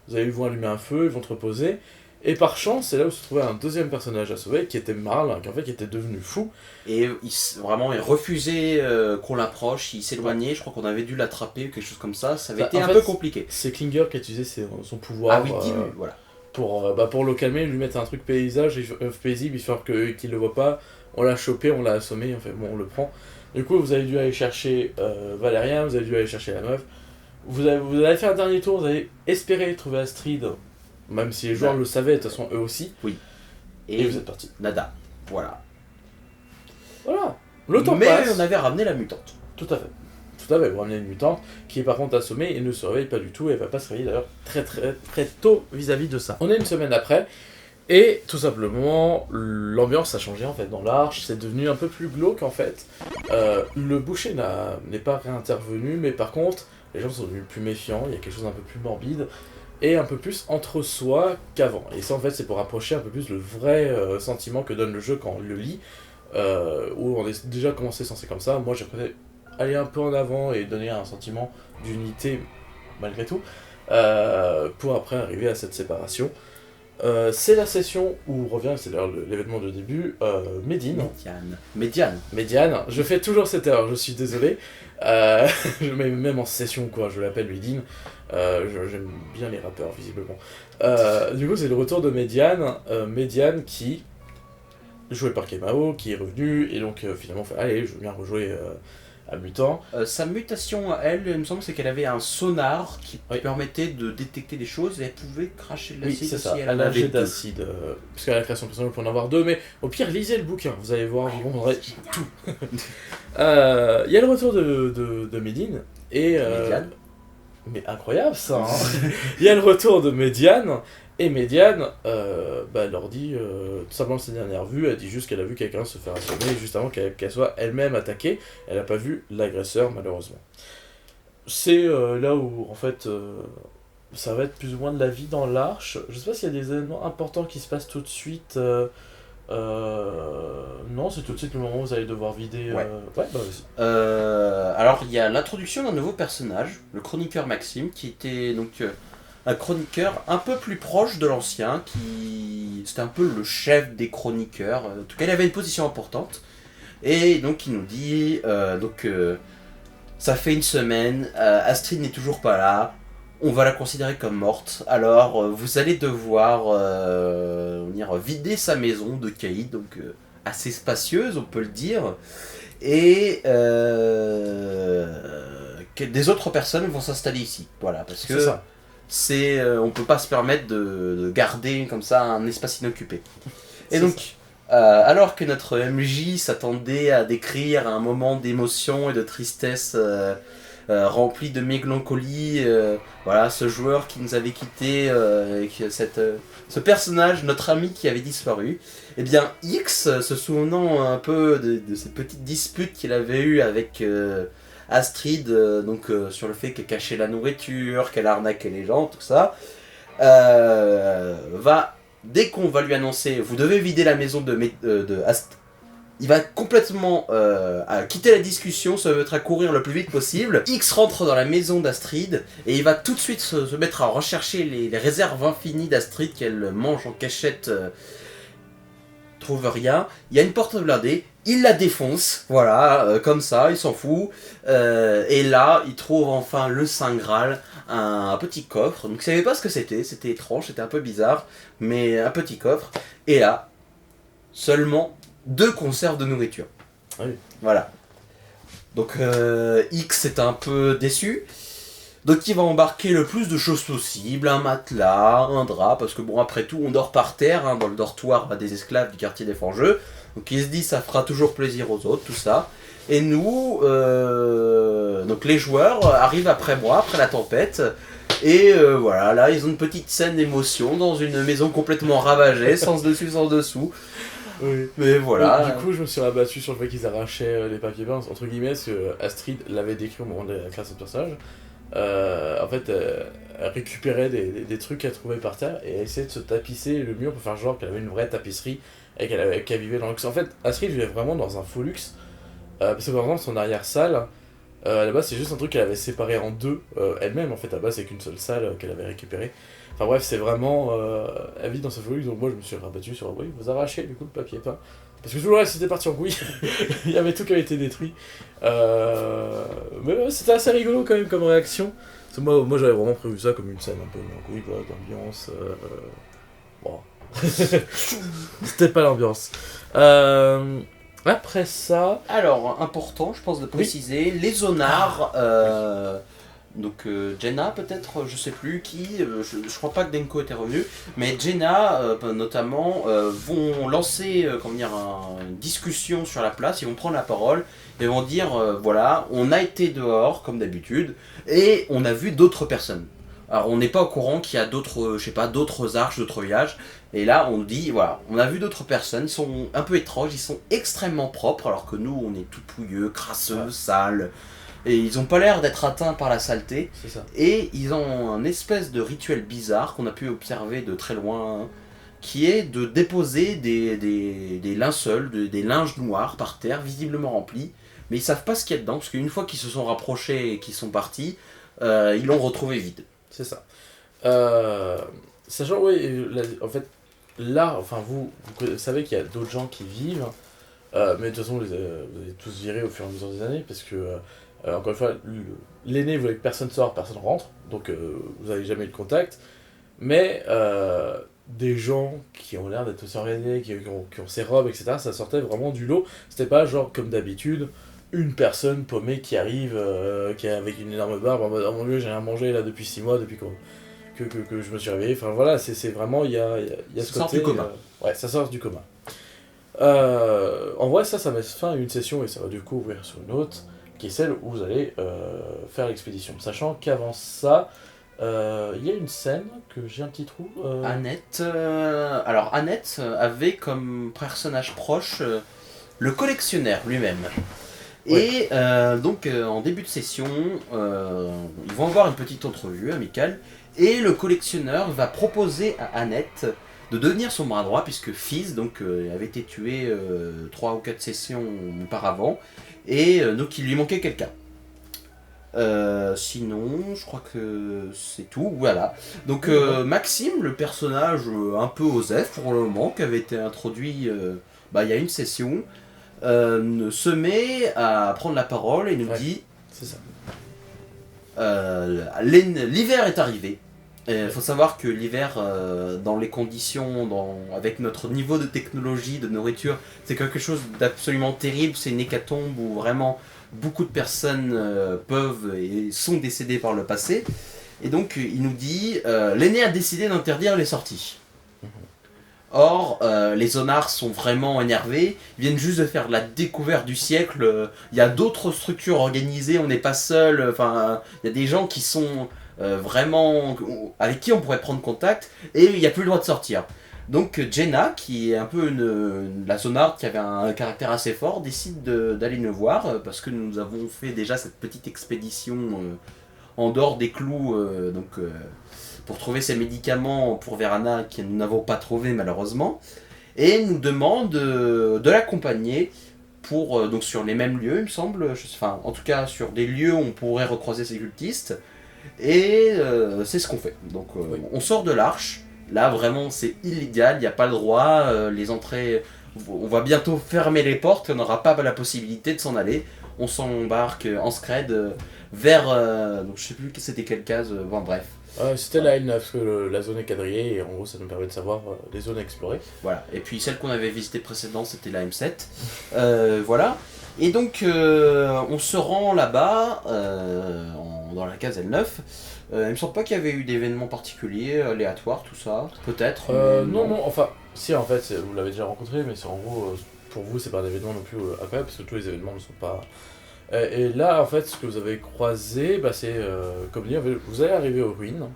Speaker 1: Ils vont allumer un feu, ils vont te reposer, et par chance, c'est là où se trouvait un deuxième personnage à sauver, qui était Marl, qui était devenu fou.
Speaker 2: Et il refusait qu'on l'approche, il s'éloignait, je crois qu'on avait dû l'attraper ou quelque chose comme ça, ça avait été un peu compliqué.
Speaker 1: C'est Klinger qui a utilisé son pouvoir.
Speaker 2: Ah oui, dis-lui, voilà.
Speaker 1: Pour le calmer, lui mettre un truc paisible, histoire qu'il le voit pas. On l'a chopé, on l'a assommé, enfin bon, on le prend. Du coup, vous avez dû aller chercher Valérien, vous avez dû aller chercher la meuf. Vous avez fait un dernier tour, vous avez espéré trouver Astrid, même si les joueurs le savaient, de toute façon, eux aussi.
Speaker 2: Oui.
Speaker 1: Et vous êtes partis.
Speaker 2: Nada. Voilà.
Speaker 1: Voilà. Le temps passe.
Speaker 2: Mais on avait ramené la mutante.
Speaker 1: Tout à fait. Vous ramenez une mutante qui est par contre assommée et ne se réveille pas du tout, et elle va pas se réveiller d'ailleurs très tôt vis-à-vis de ça. On est une semaine après, et tout simplement, l'ambiance a changé en fait dans l'arche, c'est devenu un peu plus glauque en fait. Le boucher n'est pas réintervenu, mais par contre, les gens sont devenus plus méfiants, il y a quelque chose d'un peu plus morbide, et un peu plus entre soi qu'avant. Et ça en fait c'est pour approcher un peu plus le vrai sentiment que donne le jeu quand on le lit, où on est déjà commencé censé comme ça. Moi j'ai préféré aller un peu en avant et donner un sentiment d'unité malgré tout, pour après arriver à cette séparation. C'est la session où revient, c'est d'ailleurs l'événement de début, Médine. Médiane. Je fais toujours cette erreur, je suis désolé. Je mets même en session, quoi, je l'appelle Médine. J'aime bien les rappeurs, visiblement. Du coup, c'est le retour de Médiane. Médiane qui, joué par Kemao, qui est revenu, et donc finalement, fait, allez, je veux bien rejouer à Mutant.
Speaker 2: Sa mutation à elle, il me semble, c'est qu'elle avait un sonar qui permettait de détecter des choses et elle pouvait cracher de l'acide.
Speaker 1: Oui, c'est ça, elle a jet d'acide. Puisqu'à la création personnelle, on peut en avoir 2, mais au pire, lisez le bouquin, vous allez voir, vous comprendrez tout. Il y a le retour de Médine, et... mais incroyable ça, hein. Il y a le retour de Médiane, et Médiane, elle leur dit, tout simplement ses dernières vues, elle dit juste qu'elle a vu quelqu'un se faire assommer, juste avant qu'elle soit elle-même attaquée, elle n'a pas vu l'agresseur malheureusement. C'est là où, en fait, ça va être plus ou moins de la vie dans l'Arche. Je sais pas s'il y a des événements importants qui se passent tout de suite. Non, c'est tout de suite le moment où vous allez devoir vider.
Speaker 2: Ouais,
Speaker 1: vas-y.
Speaker 2: Alors, il y a l'introduction d'un nouveau personnage, le chroniqueur Maxime, qui était donc un chroniqueur un peu plus proche de l'ancien, qui c'était un peu le chef des chroniqueurs. En tout cas, il avait une position importante. Et donc, il nous dit ça fait une semaine, Astrid n'est toujours pas là. On va la considérer comme morte, alors vous allez devoir vider sa maison de Caïd, donc assez spacieuse, on peut le dire, et que des autres personnes vont s'installer ici, voilà, parce que on peut pas se permettre de garder comme ça un espace inoccupé. Et donc, alors que notre MJ s'attendait à décrire un moment d'émotion et de tristesse rempli de mélancolie, voilà, ce joueur qui nous avait quitté, ce personnage, notre ami qui avait disparu, et bien X, se souvenant un peu de cette petite dispute qu'il avait eue avec Astrid, sur le fait qu'elle cachait la nourriture, qu'elle arnaquait les gens, tout ça, dès qu'on va lui annoncer, vous devez vider la maison de Astrid, il va complètement quitter la discussion, se mettre à courir le plus vite possible. X rentre dans la maison d'Astrid et il va tout de suite se mettre à rechercher les réserves infinies d'Astrid qu'elle mange en cachette. Trouve rien. Il y a une porte blindée, il la défonce, voilà, comme ça, il s'en fout. Et là, il trouve enfin le Saint Graal, un petit coffre. Donc, il savait pas ce que c'était étrange, c'était un peu bizarre, mais un petit coffre. Et là, seulement 2 conserves de nourriture.
Speaker 1: Oui.
Speaker 2: Voilà. Donc X est un peu déçu. Donc il va embarquer le plus de choses possible, un matelas, un drap, parce que bon, après tout on dort par terre, hein, dans le dortoir des esclaves du quartier des Forgeux. Donc il se dit ça fera toujours plaisir aux autres, tout ça. Et nous, donc les joueurs arrivent après moi, après la tempête. Et voilà, là ils ont une petite scène d'émotion dans une maison complètement ravagée, sans dessus, sans dessous.
Speaker 1: Oui.
Speaker 2: Mais voilà.
Speaker 1: Du coup, je me suis rabattu sur le fait qu'ils arrachaient les papiers peints, entre guillemets, parce que Astrid l'avait décrit au moment de la création de personnage. En fait, elle récupérait des trucs qu'elle trouvait par terre et elle essayait de se tapisser le mur pour faire genre qu'elle avait une vraie tapisserie et qu'elle vivait dans le luxe. En fait, Astrid vivait vraiment dans un faux luxe. Parce que par exemple, son arrière-salle, à la base, c'est juste un truc qu'elle avait séparé en 2 elle-même. En fait, à la base, c'est qu'une seule salle qu'elle avait récupérée. Enfin bref, c'est vraiment... elle vit dans ce faux luxe, donc moi je me suis rabattu sur oui, vous arrachez du coup le papier peint. Parce que tout le reste c'était parti en couille. Il y avait tout qui avait été détruit. Mais ouais, c'était assez rigolo quand même comme réaction. Parce que moi j'avais vraiment prévu ça comme une scène un peu mélancolique, voilà, d'ambiance. Bon. C'était pas l'ambiance. Après ça...
Speaker 2: Alors, important, je pense de préciser, les zonards, donc Jenna peut-être, je sais plus qui, je crois pas que Denko était revenu, mais Jenna notamment vont lancer une discussion sur la place, ils vont prendre la parole et vont dire voilà, on a été dehors comme d'habitude et on a vu d'autres personnes. Alors on n'est pas au courant qu'il y a d'autres, d'autres arches, d'autres villages. Et là on nous dit, voilà, on a vu d'autres personnes, ils sont un peu étranges, ils sont extrêmement propres, alors que nous on est tout pouilleux, crasseux, sales. Et ils ont pas l'air d'être atteints par la saleté.
Speaker 1: C'est ça.
Speaker 2: Et ils ont un espèce de rituel bizarre qu'on a pu observer de très loin, qui est de déposer des linceuls, des linges noirs par terre, visiblement remplis. Mais ils savent pas ce qu'il y a dedans, parce qu'une fois qu'ils se sont rapprochés et qu'ils sont partis, ils l'ont retrouvé vide.
Speaker 1: C'est ça. Sachant, oui, en fait, là, enfin, vous savez qu'il y a d'autres gens qui vivent, mais de toute façon, vous avez tous virés au fur et à mesure des années, parce que, encore une fois, l'aîné voulait que personne sorte, personne rentre, donc vous n'avez jamais eu de contact, mais des gens qui ont l'air d'être aussi organisés, qui ont ces robes, etc., ça sortait vraiment du lot. C'était pas genre, comme d'habitude, une personne paumée qui arrive, qui est avec une énorme barbe, en mode oh mon dieu, j'ai rien mangé là depuis 6 mois, depuis que je me suis réveillé. Enfin voilà, c'est vraiment, il y a ce
Speaker 2: Ça sort
Speaker 1: côté.
Speaker 2: du coma.
Speaker 1: Ouais, ça sort du coma. En vrai, ça met fin à une session et ça va du coup ouvrir sur une autre, qui est celle où vous allez faire l'expédition. Sachant qu'avant ça, il y a une scène que j'ai un petit trou.
Speaker 2: Annette, alors Annette avait comme personnage proche le collectionneur lui-même.
Speaker 1: Ouais.
Speaker 2: Et donc en début de session, ils vont avoir une petite entrevue amicale et le collectionneur va proposer à Annette de devenir son bras droit puisque Fizz donc, avait été tué 3 ou 4 sessions auparavant et donc il lui manquait quelqu'un. Sinon, je crois que c'est tout, voilà. Donc Maxime, le personnage un peu osef pour le moment, qui avait été introduit il y a une session, se met à prendre la parole et nous dit
Speaker 1: c'est ça.
Speaker 2: l'hiver est arrivé. Il faut savoir que l'hiver, dans les conditions, avec notre niveau de technologie, de nourriture, c'est quelque chose d'absolument terrible. C'est une hécatombe où vraiment beaucoup de personnes peuvent et sont décédées par le passé. Et donc il nous dit, l'aîné a décidé d'interdire les sorties. Or, les zonards sont vraiment énervés, ils viennent juste de faire la découverte du siècle, il y a d'autres structures organisées, on n'est pas seul, enfin, il y a des gens qui sont vraiment, avec qui on pourrait prendre contact, et il n'y a plus le droit de sortir. Donc Jenna, qui est un peu la zonarde qui avait un caractère assez fort, décide d'aller nous voir, parce que nous avons fait déjà cette petite expédition en dehors des clous, pour trouver ces médicaments pour Verana que nous n'avons pas trouvé malheureusement, et nous demande de l'accompagner pour donc sur les mêmes lieux, il me semble, enfin en tout cas sur des lieux où on pourrait recroiser ces cultistes, et c'est ce qu'on fait. Donc on sort de l'arche, là vraiment c'est illégal, il n'y a pas le droit, les entrées, on va bientôt fermer les portes, on n'aura pas la possibilité de s'en aller, on s'embarque en scred vers, donc je sais plus c'était quelle case, bon bref.
Speaker 1: C'était la L9, parce que la zone est quadrillée, et en gros ça nous permet de savoir les zones à explorer.
Speaker 2: Voilà, et puis celle qu'on avait visitée précédente, c'était la M7. Voilà, et donc on se rend là-bas, dans la case L9. Il me semble pas qu'il y avait eu d'événements particuliers, aléatoires, tout ça, peut-être.
Speaker 1: Non, enfin, si en fait, vous l'avez déjà rencontré, mais c'est en gros, pour vous, c'est pas un événement non plus incroyable, parce que tous les événements ne sont pas. Et là, en fait, ce que vous avez croisé, c'est, comme dit, vous allez arriver aux ruines.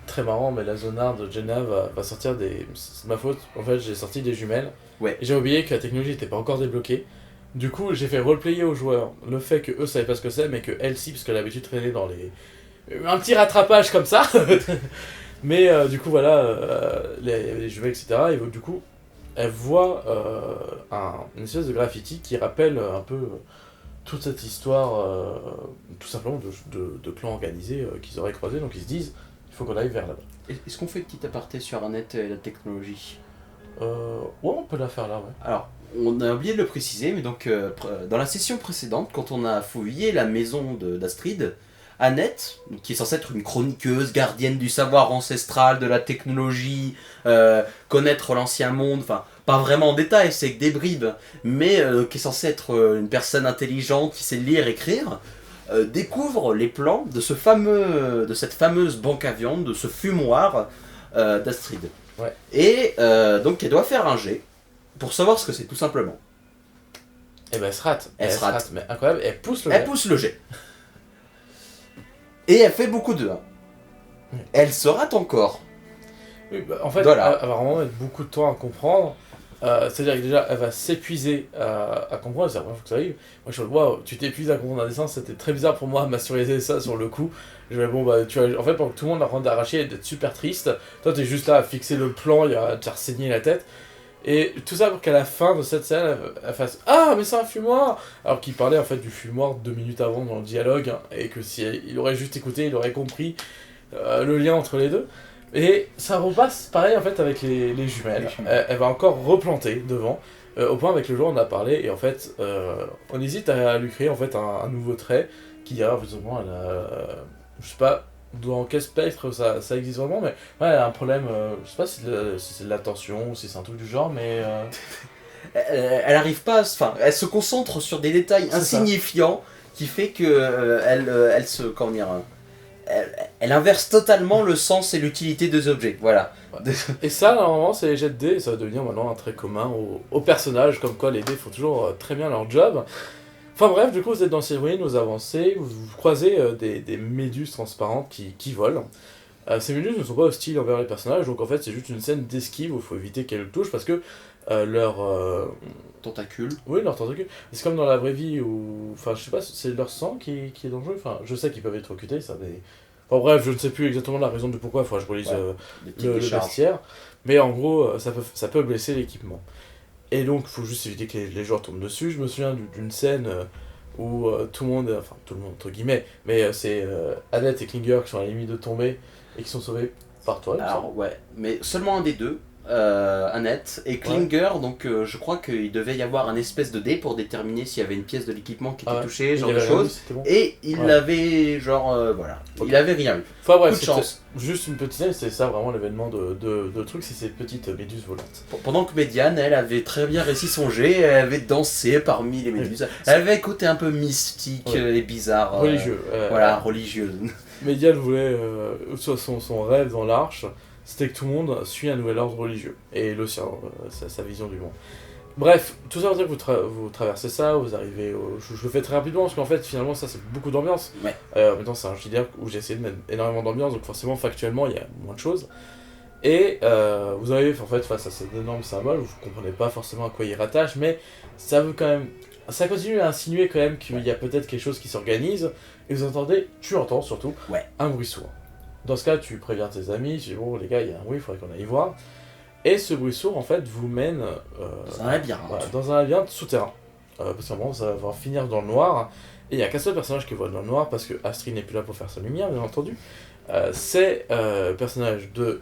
Speaker 1: Très marrant, mais la zonarde de Jenna va sortir des. C'est ma faute, en fait, j'ai sorti des jumelles.
Speaker 2: Ouais.
Speaker 1: Et j'ai oublié que la technologie n'était pas encore débloquée. Du coup, j'ai fait roleplayer aux joueurs le fait que eux savaient pas ce que c'est, mais que elle si, parce qu'elle avait l'habitude de traîner dans les. Un petit rattrapage comme ça. Mais du coup, voilà, les jumelles, etc. Et du coup, elle voit une espèce de graffiti qui rappelle un peu toute cette histoire, tout simplement, de clans organisés qu'ils auraient croisés. Donc ils se disent, il faut qu'on aille vers là-bas.
Speaker 2: Est-ce qu'on fait un petit aparté sur Annette et la technologie ?
Speaker 1: Ouais, on peut la faire là, ouais.
Speaker 2: Alors, on a oublié de le préciser, mais donc dans la session précédente, quand on a fouillé la maison d'Astrid, Annette, qui est censée être une chroniqueuse, gardienne du savoir ancestral, de la technologie, connaître l'ancien monde, enfin, pas vraiment en détail, c'est que des bribes, mais qui est censée être une personne intelligente qui sait lire et écrire, découvre les plans de cette fameuse banque à viande, de ce fumoir d'Astrid.
Speaker 1: Ouais.
Speaker 2: Et donc elle doit faire un jet pour savoir ce que c'est, tout simplement.
Speaker 1: Et ben elle se rate.
Speaker 2: Elle se rate.
Speaker 1: Mais incroyable, elle pousse le
Speaker 2: Elle
Speaker 1: jet.
Speaker 2: pousse le jet. Et elle fait beaucoup de 1. Elle se rate encore.
Speaker 1: Oui, en fait,
Speaker 2: voilà.
Speaker 1: elle va vraiment mettre beaucoup de temps à comprendre. C'est-à-dire que déjà, elle va s'épuiser à comprendre, c'est la première fois que ça arrive. Moi, je suis waouh, tu t'épuises à comprendre un dessin, c'était très bizarre pour moi à masteriser ça sur le coup. Je vais, bon, bah, tu vois, en fait, pendant que tout le monde a d'arracher et d'être super triste, toi, t'es juste là à fixer le plan, à te faire saigner la tête. Et tout ça pour qu'à la fin de cette scène, elle fasse ah, mais c'est un fumoir! Alors qu'il parlait en fait du fumoir 2 minutes avant dans le dialogue, hein, et que si il aurait juste écouté, il aurait compris le lien entre les deux. Et ça repasse pareil en fait avec les jumelles.
Speaker 2: Les jumelles.
Speaker 1: Elle va encore replanter devant. Au point avec le joueur on a parlé et en fait on hésite à lui créer en fait un nouveau trait qui dira visiblement elle a, je sais pas dans quel spectre ça existe vraiment mais ouais, elle a un problème, je sais pas si c'est de l'attention ou si c'est un truc du genre mais
Speaker 2: Elle arrive pas, enfin, elle se concentre sur des détails
Speaker 1: C'est ça.
Speaker 2: insignifiants qui fait que elle se, comment dire, elle inverse totalement le sens et l'utilité des objets. Voilà.
Speaker 1: Et ça, normalement, c'est les jets de dés, et ça va devenir maintenant un trait commun aux personnages, comme quoi les dés font toujours très bien leur job. Enfin bref, du coup, vous êtes dans Silverwind, vous avancez, vous croisez des méduses transparentes qui volent. Ces méduses ne sont pas hostiles envers les personnages, donc en fait, c'est juste une scène d'esquive où il faut éviter qu'elles le touchent parce que leur.
Speaker 2: Tentacule.
Speaker 1: Oui, leur tentacule. C'est comme dans la vraie vie où. Enfin, je sais pas, c'est leur sang qui est dangereux. Enfin, je sais qu'ils peuvent être occultés, ça, mais. Enfin bref, je ne sais plus exactement la raison de pourquoi, il faudra que je relise
Speaker 2: Des petites
Speaker 1: le
Speaker 2: décharges.
Speaker 1: vestiaire. Mais en gros, ça peut blesser l'équipement. Et donc, il faut juste éviter que les joueurs tombent dessus. Je me souviens d'une scène où tout le monde, enfin tout le monde entre guillemets, mais c'est Annette et Klinger qui sont à la limite de tomber et qui sont sauvés par toi. il me semble.
Speaker 2: Alors ouais, mais seulement un des deux, Annette et Klinger, donc je crois qu'il devait y avoir un espèce de dé pour déterminer s'il y avait une pièce de l'équipement qui était
Speaker 1: Ah ouais.
Speaker 2: touchée,
Speaker 1: Il
Speaker 2: genre
Speaker 1: y
Speaker 2: de
Speaker 1: avait rien
Speaker 2: choses.
Speaker 1: dit, c'était bon.
Speaker 2: Et il
Speaker 1: Ouais.
Speaker 2: avait genre voilà,
Speaker 1: Ok.
Speaker 2: il avait rien eu.
Speaker 1: Enfin bref,
Speaker 2: Coup de
Speaker 1: c'était
Speaker 2: chance.
Speaker 1: juste une petite scène, c'est ça vraiment l'événement de truc, c'est ces petites méduses volantes.
Speaker 2: Pendant que Médiane, elle avait très bien réussi son jet, elle avait dansé parmi les méduses. Elle avait un côté un peu mystique
Speaker 1: Ouais.
Speaker 2: et bizarre.
Speaker 1: Religieux.
Speaker 2: Voilà, religieux.
Speaker 1: Médiane voulait, son rêve dans l'Arche, c'était que tout le monde suit un nouvel ordre religieux, et le sien, sa vision du monde. Bref, tout ça veut dire que vous traversez ça, vous arrivez je le fais très rapidement, parce qu'en fait, finalement, ça, c'est beaucoup d'ambiance.
Speaker 2: Ouais.
Speaker 1: Maintenant, c'est un JDR où j'ai essayé de mettre énormément d'ambiance, donc forcément, factuellement, il y a moins de choses. Et vous arrivez, en fait, face à cet énorme symbole, vous ne comprenez pas forcément à quoi il rattache, mais ça veut quand même... Ça continue à insinuer quand même qu'il y a peut-être quelque chose qui s'organise, et vous entendez, tu entends surtout,
Speaker 2: Ouais.
Speaker 1: un bruit sourd. Dans ce cas, tu préviens tes amis, tu dis bon les gars, il y a un bruit, il faudrait qu'on aille voir. Et ce bruit sourd, en fait, vous mène
Speaker 2: Dans un labyrinthe.
Speaker 1: voilà, dans un labyrinthe souterrain. Parce qu'à un moment, ça va finir dans le noir. Et il n'y a qu'un seul personnage qui voit dans le noir, parce que Astrid n'est plus là pour faire sa lumière, bien entendu. C'est le personnage de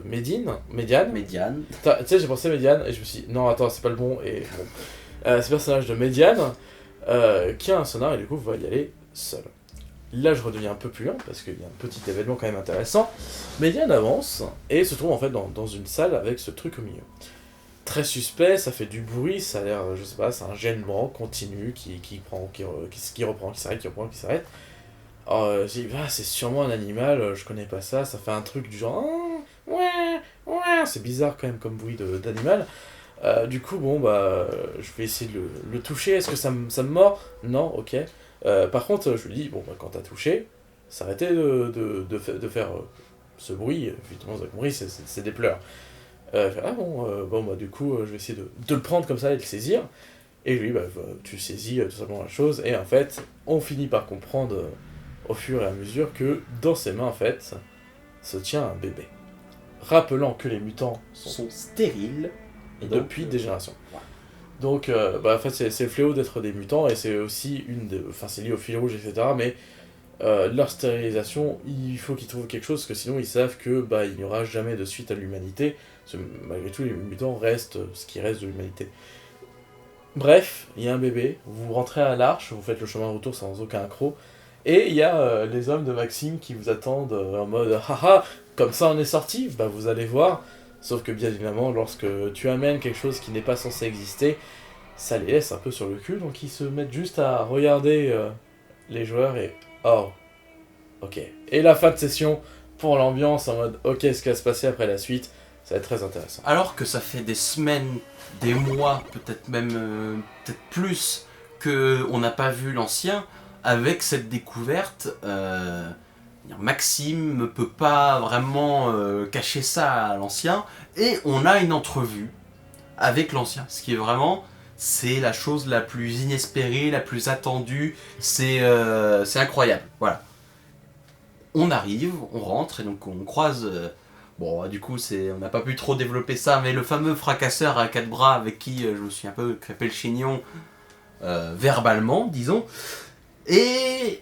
Speaker 1: Médiane.
Speaker 2: Médiane.
Speaker 1: Tu sais, j'ai pensé Médiane, et je me suis dit, non, attends, c'est pas le bon. Et bon. C'est le personnage de Médiane, qui a un sonar, et du coup, va y aller seul. Là, je redeviens un peu plus lent parce qu'il y a un petit événement quand même intéressant. Médiane avance et se trouve en fait dans une salle avec ce truc au milieu. Très suspect, ça fait du bruit, ça a l'air, je sais pas, c'est un gènement continu qui reprend, qui s'arrête, qui reprend, qui s'arrête. Alors, je dis, ah, c'est sûrement un animal, je connais pas ça, ça fait un truc du genre, ah, ouais, ouais, c'est bizarre quand même comme bruit d'animal. Du coup, bon, bah, je vais essayer de le toucher, est-ce que ça me mord? Non, ok. Par contre, je lui dis, bon, bah, quand t'as touché, s'arrêter de faire ce bruit, évidemment, vous avez compris, c'est des pleurs. Ah bon, bah, du coup, je vais essayer de le prendre comme ça et de le saisir. Et lui, bah, tu saisis tout simplement la chose, et en fait, on finit par comprendre au fur et à mesure que dans ses mains, en fait, se tient un bébé. Rappelant que les mutants
Speaker 2: Sont stériles. Et donc,
Speaker 1: depuis des générations.
Speaker 2: ouais.
Speaker 1: Donc, bah, en fait, c'est le fléau d'être des mutants, et c'est aussi enfin, c'est lié au fil rouge, etc. Mais leur stérilisation, il faut qu'ils trouvent quelque chose, parce que sinon ils savent que bah, il n'y aura jamais de suite à l'humanité. Parce que malgré tout, les mutants restent ce qui reste de l'humanité. Bref, il y a un bébé, vous rentrez à l'Arche, vous faites le chemin de retour sans aucun accroc, et il y a les hommes de Maxime qui vous attendent en mode haha, comme ça on est sorti, bah vous allez voir. Sauf que bien évidemment, lorsque tu amènes quelque chose qui n'est pas censé exister, ça les laisse un peu sur le cul, donc ils se mettent juste à regarder les joueurs et oh, ok. Et la fin de session pour l'ambiance en mode ok, ce qui va se passer après la suite, ça va être très intéressant.
Speaker 2: Alors que ça fait des semaines, des mois, peut-être même peut-être plus, que on n'a pas vu l'ancien, avec cette découverte, Maxime ne peut pas vraiment cacher ça à l'ancien, et on a une entrevue avec l'ancien, ce qui est vraiment, c'est la chose la plus inespérée, la plus attendue, c'est incroyable, voilà. On arrive, on rentre, et donc on croise... bon, du coup, on n'a pas pu trop développer ça, mais le fameux fracasseur à quatre bras avec qui je me suis un peu crêpé le chignon verbalement, disons. Et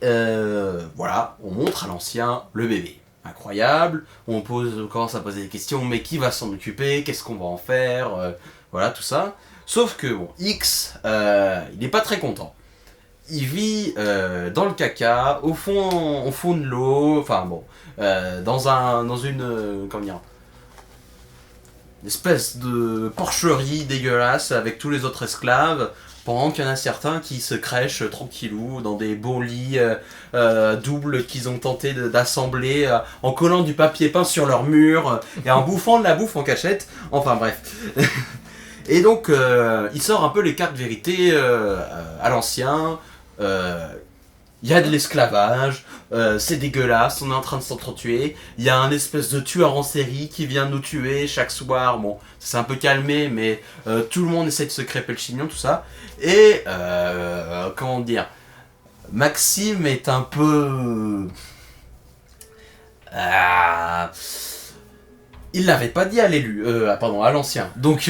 Speaker 2: voilà, on montre à l'ancien le bébé. incroyable. On commence à poser des questions, mais qui va s'en occuper? Qu'est-ce qu'on va en faire? Voilà, tout ça. Sauf que, bon, X, il n'est pas très content. Il vit dans le caca, au fond de l'eau, enfin bon, dans une, comment dire, une espèce de porcherie dégueulasse avec tous les autres esclaves, pendant qu'il y en a certains qui se crèchent tranquillou dans des beaux lits doubles qu'ils ont tenté d'assembler en collant du papier peint sur leur mur et en bouffant de la bouffe en cachette, enfin bref. Et donc il sort un peu les cartes vérité à l'ancien. Il y a de l'esclavage, c'est dégueulasse, on est en train de s'entretuer. Il y a un espèce de tueur en série qui vient nous tuer chaque soir. Bon, ça s'est un peu calmé, mais tout le monde essaie de se crêper le chignon, tout ça. Et, comment dire, Maxime est un peu... il l'avait pas dit à l'élu, à l'ancien, donc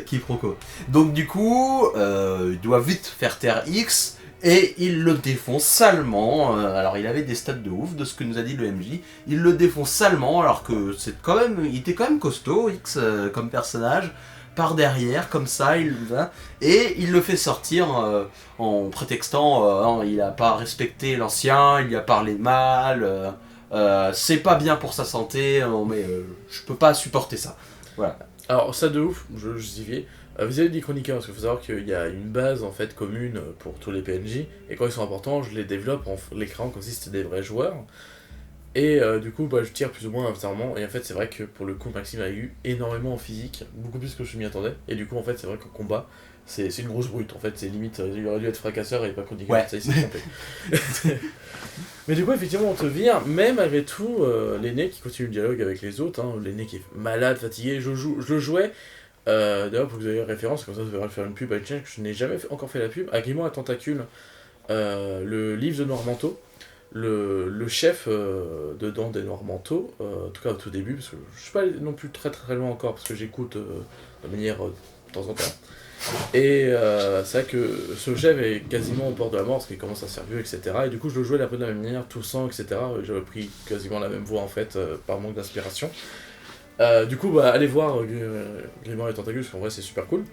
Speaker 2: quiproquo. Donc du coup, il doit vite faire taire X, et il le défonce salement. Alors il avait des stats de ouf de ce que nous a dit le MJ. Il le défonce salement alors que il était quand même costaud X comme personnage. Par derrière comme ça, et il le fait sortir en prétextant il a pas respecté l'ancien, il lui a parlé mal. C'est pas bien pour sa santé, mais je peux pas supporter ça. Voilà.
Speaker 1: Alors ça de ouf, je justifiais. Vous avez des chroniqueurs, parce qu'il faut savoir qu'il y a une base en fait commune pour tous les PNJ, et quand ils sont importants, je les développe en les créant comme si c'était des vrais joueurs. Et du coup, je tire plus ou moins involontairement, et en fait c'est vrai que pour le coup Maxime a eu énormément en physique, beaucoup plus que je m'y attendais, et du coup en fait c'est vrai qu'en combat, c'est une grosse brute, en fait c'est limite, il aurait dû être fracasseur et pas chroniqueur,
Speaker 2: ouais.
Speaker 1: Ça il s'est trompé. Mais du coup effectivement on te vire, mais malgré tout, l'aîné qui continue le dialogue avec les autres, l'aîné qui est malade, fatigué, je le jouais. D'ailleurs, pour que vous ayez référence, comme ça vous verrez faire une pub à Change, je n'ai jamais encore fait la pub. À Grimoire à Tentacule, le livre de Noirmanteau, le chef dedans des Noirmanteaux, en tout cas au tout début, parce que je suis pas allé non plus très très loin encore, parce que j'écoute de manière de temps en temps. Et c'est vrai que ce chef est quasiment au bord de la mort, parce qu'il commence à se faire vieux, etc. Et du coup, je le jouais de la même manière, toussant, etc. J'avais pris quasiment la même voix en fait, par manque d'inspiration. Du coup, allez voir Grimoire et Tentacules, parce qu'en vrai c'est super cool.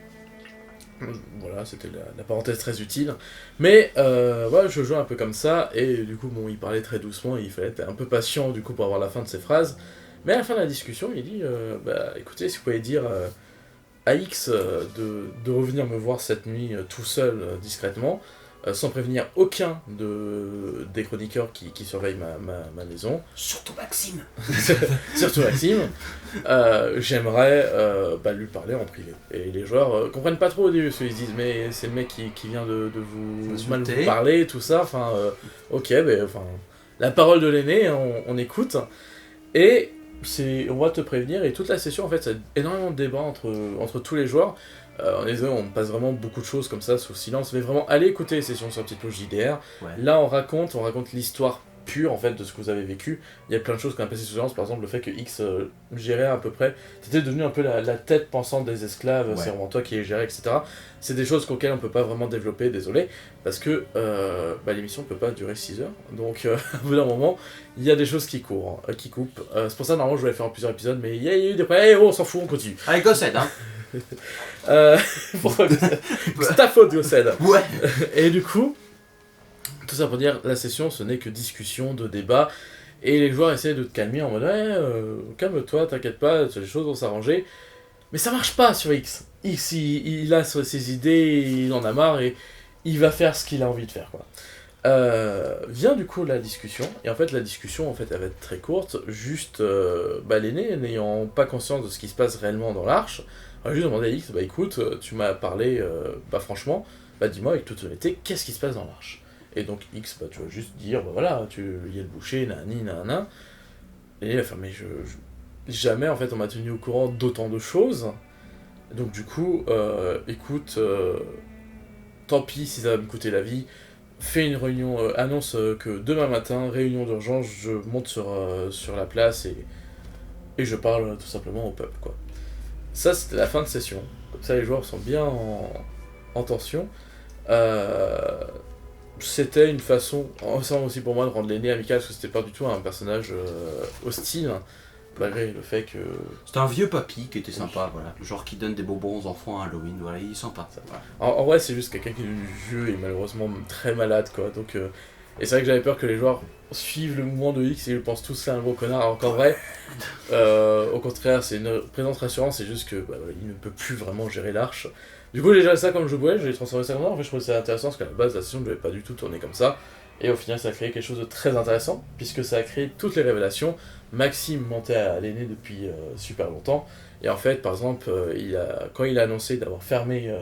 Speaker 1: Voilà, c'était la parenthèse très utile. Mais voilà, je jouais un peu comme ça, et du coup, il parlait très doucement, et il fallait être un peu patient du coup pour avoir la fin de ses phrases. Mais à la fin de la discussion, il dit écoutez, si vous pouvez dire à X de revenir me voir cette nuit tout seul, discrètement, sans prévenir aucun des chroniqueurs qui surveillent ma maison.
Speaker 2: Surtout Maxime.
Speaker 1: Surtout Maxime. J'aimerais lui parler en privé. Et les joueurs comprennent pas trop au début, parce qu'ils se disent mais c'est le mec qui vient de vous mal vous parler, tout ça. Enfin, ok, la parole de l'aîné, on écoute. Et on va te prévenir, et toute la session en fait, c'est énormément de débats entre tous les joueurs. On passe vraiment beaucoup de choses comme ça sous silence, mais vraiment allez écouter les sessions sur Petite Loge JDR. Ouais. Là on raconte l'histoire pure en fait de ce que vous avez vécu. Il y a plein de choses qu'on a passé sous silence, par exemple le fait que X gérait à peu près, t'étais devenu un peu la tête pensante des esclaves, ouais. C'est vraiment toi qui les gérais, etc. C'est des choses auxquelles on peut pas vraiment développer, désolé, parce que l'émission peut pas durer 6 heures, donc au bout d'un moment il y a des choses qui courent, qui coupent. C'est pour ça normalement je voulais faire plusieurs épisodes, mais il y a eu des problèmes, on s'en fout, on continue.
Speaker 2: Allez, Gossed, hein.
Speaker 1: Pourquoi c'est ta faute, Gossed.
Speaker 2: Ouais.
Speaker 1: Et du coup, tout ça pour dire, la session ce n'est que discussion, de débat, et les joueurs essaient de te calmer en mode calme-toi, t'inquiète pas, les choses vont s'arranger. Mais ça marche pas sur X. X, il a ses idées, il en a marre, et il va faire ce qu'il a envie de faire, quoi. Vient du coup la discussion, et en fait la discussion elle va être très courte, juste l'aîné n'ayant pas conscience de ce qui se passe réellement dans l'arche, on va juste demander à X, écoute, tu m'as parlé, franchement, dis-moi avec toute honnêteté, qu'est-ce qui se passe dans l'arche? Et donc X, tu vas juste dire, voilà, il y a le boucher, nanana, et il va faire, mais jamais en fait on m'a tenu au courant d'autant de choses, donc du coup, écoute, tant pis si ça va me coûter la vie, fais une réunion, annonce que demain matin, réunion d'urgence, je monte sur la place et je parle tout simplement au peuple, quoi. Ça, c'était la fin de session. Comme ça, les joueurs sont bien en tension. c'était une façon, aussi pour moi, de rendre l'aîné amical, parce que c'était pas du tout un personnage hostile, malgré le fait que...
Speaker 2: C'était un vieux papy qui était sympa, voilà. Le genre qui donne des bonbons aux enfants à Halloween, voilà, il est sympa. Voilà.
Speaker 1: En vrai, c'est juste quelqu'un qui est devenu vieux et malheureusement très malade, quoi. Donc, et c'est vrai que j'avais peur que les joueurs suivent le mouvement de X et ils pensent tous c'est un gros connard, alors qu'en vrai, au contraire, c'est une présence rassurante, c'est juste que il ne peut plus vraiment gérer l'arche. Du coup, j'ai géré ça comme je pouvais, j'ai transformé ça comme ça. En fait, je trouvais ça intéressant parce qu'à la base, la session ne devait pas du tout tourner comme ça. Et au final, ça a créé quelque chose de très intéressant, puisque ça a créé toutes les révélations. Maxime mentait à l'aîné depuis super longtemps. Et en fait, par exemple, quand il a annoncé d'avoir fermé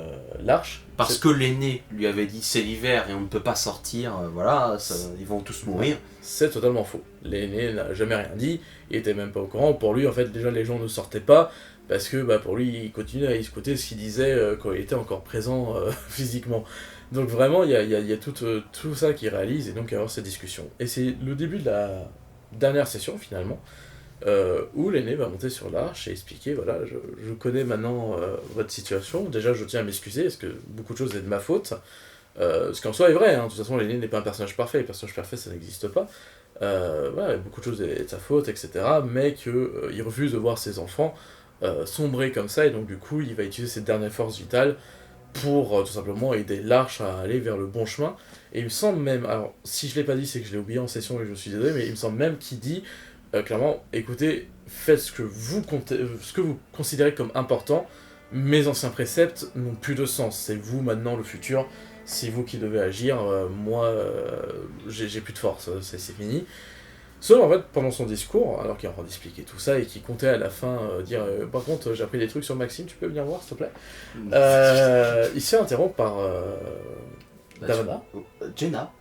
Speaker 1: l'arche...
Speaker 2: Parce que l'aîné lui avait dit c'est l'hiver et on ne peut pas sortir, voilà, ils vont tous mourir.
Speaker 1: C'est totalement faux. L'aîné n'a jamais rien dit, il était même pas au courant. Pour lui, en fait, déjà, les gens ne sortaient pas, parce que pour lui, il continuait à écouter ce qu'il disait quand il était encore présent physiquement. Donc vraiment, il y a tout ça qui réalise, et donc avoir cette discussion. Et c'est le début de la dernière session, finalement, où l'aîné va monter sur l'arche et expliquer, voilà, je connais maintenant votre situation, déjà je tiens à m'excuser, parce que beaucoup de choses est de ma faute, ce qui en soi est vrai, hein. De toute façon l'aîné n'est pas un personnage parfait, les personnages parfaits ça n'existe pas, voilà, beaucoup de choses est de sa faute, etc., mais qu'il refuse de voir ses enfants sombrer comme ça, et donc du coup il va utiliser ses dernières forces vitales pour tout simplement aider l'arche à aller vers le bon chemin. Et il me semble même, alors si je l'ai pas dit c'est que je l'ai oublié en session et je suis désolé, mais il me semble même qu'il dit clairement, écoutez, faites ce que vous considérez comme important, mes anciens préceptes n'ont plus de sens, c'est vous maintenant le futur, c'est vous qui devez agir, moi j'ai plus de force, c'est fini. Sauf en fait, pendant son discours, alors qu'il est en train d'expliquer tout ça et qu'il comptait à la fin dire par contre, j'ai appris des trucs sur Maxime, tu peux venir voir s'il te plaît il se fait interrompre par Davana.
Speaker 2: Jenna.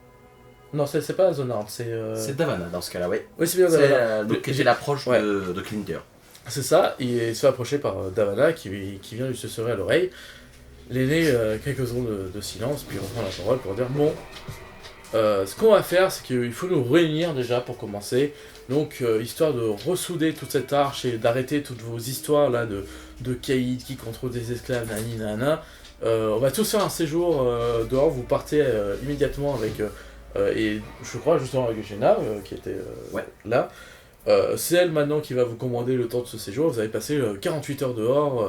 Speaker 1: Non, c'est pas Zonard, c'est.
Speaker 2: C'est Davana dans ce cas-là, oui.
Speaker 1: Oui, c'est bien Davana.
Speaker 2: Donc, qui était l'approche de Klinder.
Speaker 1: C'est ça, il se fait approcher par Davana qui vient lui susurrer à l'oreille. L'aîné, quelques secondes de silence, puis il reprend la parole pour dire bon. Ce qu'on va faire, c'est qu'il faut nous réunir déjà pour commencer. Donc, histoire de ressouder toute cette arche et d'arrêter toutes vos histoires là de caïds qui contrôlent des esclaves, nani nana. On va tous faire un séjour dehors. Vous partez immédiatement avec. Et je crois justement avec Jenna qui était là. C'est elle maintenant qui va vous commander le temps de ce séjour. Vous avez passé 48 heures dehors.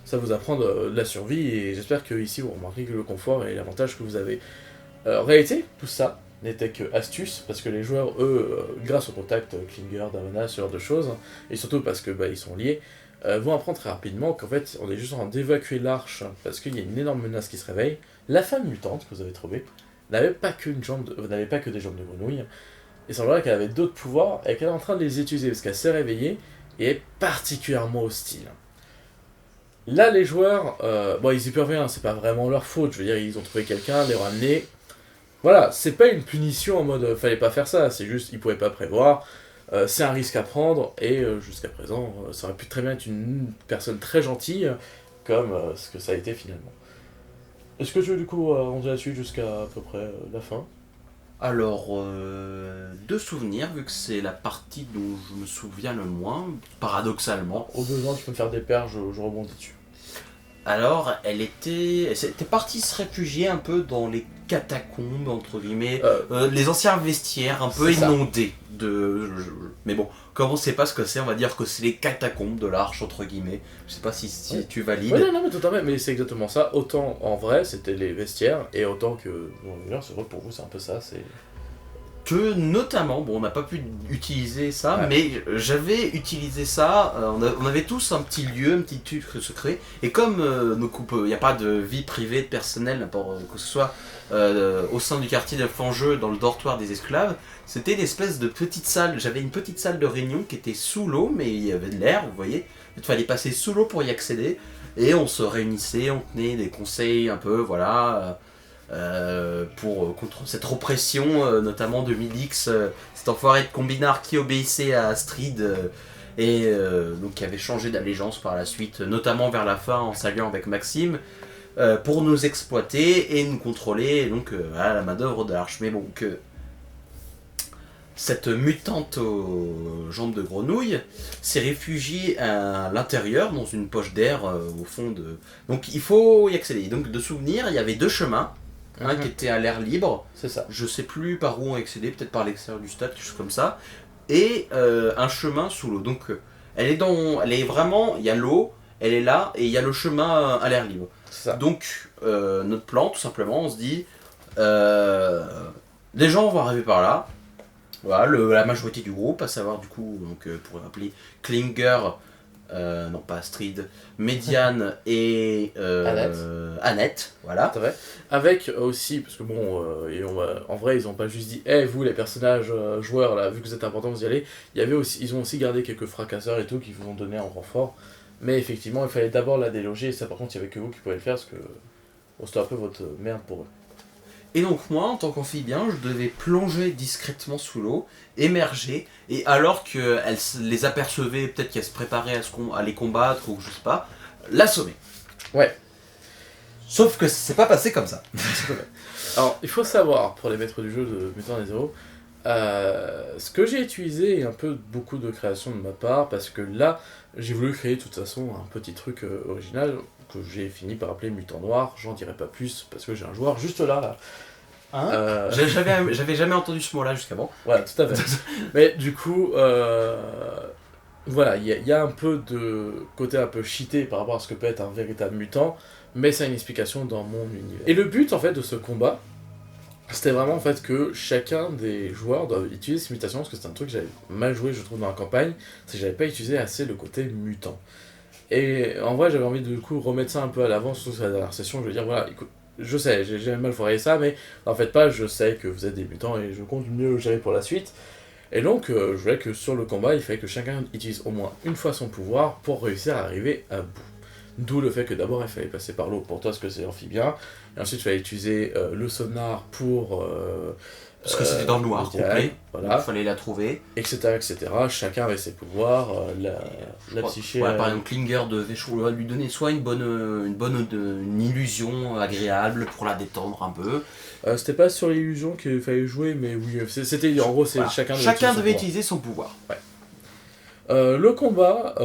Speaker 1: Ça vous apprend de la survie et j'espère que ici vous remarquez que le confort et l'avantage que vous avez. En réalité, tout ça n'était que astuce, parce que les joueurs, eux, grâce au contact Klinger, Davana, ce genre de choses, et surtout parce que ils sont liés, vont apprendre très rapidement qu'en fait, on est juste en train d'évacuer l'arche, parce qu'il y a une énorme menace qui se réveille. La femme mutante que vous avez trouvée n'avait pas que des jambes de grenouille, et il semblerait qu'elle avait d'autres pouvoirs, et qu'elle est en train de les utiliser, parce qu'elle s'est réveillée, et est particulièrement hostile. Là, les joueurs, ils y peuvent rien, c'est pas vraiment leur faute, je veux dire, ils ont trouvé quelqu'un, les ramener. Voilà, c'est pas une punition en mode fallait pas faire ça, c'est juste ils pouvaient pas prévoir, c'est un risque à prendre, et jusqu'à présent, ça aurait pu très bien être une personne très gentille, comme ce que ça a été finalement. Est-ce que tu veux du coup avancer là-dessus jusqu'à à peu près la fin ?
Speaker 2: Alors, deux souvenirs, vu que c'est la partie dont je me souviens le moins, paradoxalement.
Speaker 1: Au besoin, tu peux me faire des paires, je rebondis dessus.
Speaker 2: Alors, elle était partie se réfugier un peu dans les catacombes, entre guillemets, les anciens vestiaires un peu inondés. Mais bon, comme on sait pas ce que c'est, on va dire que c'est les catacombes de l'arche, entre guillemets. Je sais pas si tu valides.
Speaker 1: Ouais, non, mais tout à fait, mais c'est exactement ça. Autant en vrai, c'était les vestiaires, et autant que. Bon, c'est vrai pour vous, c'est un peu ça, c'est.
Speaker 2: Que notamment, bon on n'a pas pu utiliser ça, mais j'avais utilisé ça, on avait tous un petit lieu, un petit truc secret, et comme il n'y a pas de vie privée, de personnel, que ce soit au sein du quartier de Fangeux, dans le dortoir des esclaves, c'était une espèce de petite salle, j'avais une petite salle de réunion qui était sous l'eau, mais il y avait de l'air, vous voyez, il fallait passer sous l'eau pour y accéder, et on se réunissait, on tenait des conseils un peu, voilà... contre cette oppression, notamment de Midix, cet enfoiré de combinard qui obéissait à Astrid et donc qui avait changé d'allégeance par la suite, notamment vers la fin en s'alliant avec Maxime, pour nous exploiter et nous contrôler, donc à la main d'œuvre de l'Arche. Mais bon, que cette mutante aux jambes de grenouille s'est réfugiée à l'intérieur, dans une poche d'air au fond de... Donc il faut y accéder. Donc de souvenir, il y avait deux chemins. un qui était à l'air libre,
Speaker 1: C'est ça.
Speaker 2: je sais plus par où on accédait, peut-être par l'extérieur du stade, quelque chose comme ça, et un chemin sous l'eau. Donc elle est vraiment, il y a l'eau, elle est là, et il y a le chemin à l'air libre.
Speaker 1: C'est ça.
Speaker 2: Donc notre plan, tout simplement, on se dit, des gens vont arriver par là, voilà, la majorité du groupe, à savoir du coup, donc, pour rappeler, Klinger, non pas Astrid, Médiane et Annette, voilà.
Speaker 1: C'est vrai. Avec aussi, parce que bon, en vrai, ils ont pas juste dit, hey, vous les personnages joueurs, là, vu que vous êtes importants, vous y allez. Il y avait aussi, ils ont aussi gardé quelques fracasseurs et tout qui vous ont donné en renfort. Mais effectivement, il fallait d'abord la déloger, et ça par contre, il y avait que vous qui pouviez le faire, parce que bon, c'était un peu votre merde pour eux.
Speaker 2: Et donc moi, en tant qu'amphibien, je devais plonger discrètement sous l'eau, émerger, et alors qu'elle les apercevait, peut-être qu'elle se préparait à les combattre, ou je sais pas, l'assommer.
Speaker 1: Ouais.
Speaker 2: Sauf que c'est pas passé comme ça.
Speaker 1: Alors, il faut savoir, pour les maîtres du jeu de Mutant des Zéros, ce que j'ai utilisé est un peu beaucoup de création de ma part, parce que là, j'ai voulu créer de toute façon un petit truc original que j'ai fini par appeler Mutant Noir. J'en dirai pas plus, parce que j'ai un joueur juste là.
Speaker 2: Hein J'avais jamais entendu ce mot-là jusqu'avant.
Speaker 1: Voilà, tout à fait. Mais du coup, voilà, il y a un peu de côté un peu cheaté par rapport à ce que peut être un véritable mutant, mais ça a une explication dans mon univers. Et le but en fait de ce combat, c'était vraiment en fait que chacun des joueurs doit utiliser ces mutations, parce que c'est un truc que j'avais mal joué je trouve dans la campagne, c'est que j'avais pas utilisé assez le côté mutant. Et en vrai j'avais envie de du coup remettre ça un peu à l'avance, surtout sur la dernière session, je veux dire voilà, écoute, je sais, j'ai mal foiré ça, mais en fait pas, je sais que vous êtes des mutants et je compte mieux le gérer pour la suite. Et donc je voulais que sur le combat, il fallait que chacun utilise au moins une fois son pouvoir pour réussir à arriver à bout. D'où le fait que d'abord il fallait passer par l'eau pour toi parce que c'est amphibien, et ensuite il fallait utiliser le sonar pour...
Speaker 2: Parce que c'était dans le noir complet,
Speaker 1: voilà,
Speaker 2: il fallait la trouver.
Speaker 1: etc. etc. Chacun avait ses pouvoirs, la psyché...
Speaker 2: Ouais, par exemple, Klinger devait lui donner soit une illusion agréable pour la détendre un peu.
Speaker 1: C'était pas sur l'illusion qu'il fallait jouer, mais oui, c'était en gros, c'est
Speaker 2: voilà. Chacun devait utiliser son pouvoir.
Speaker 1: Ouais. Le combat,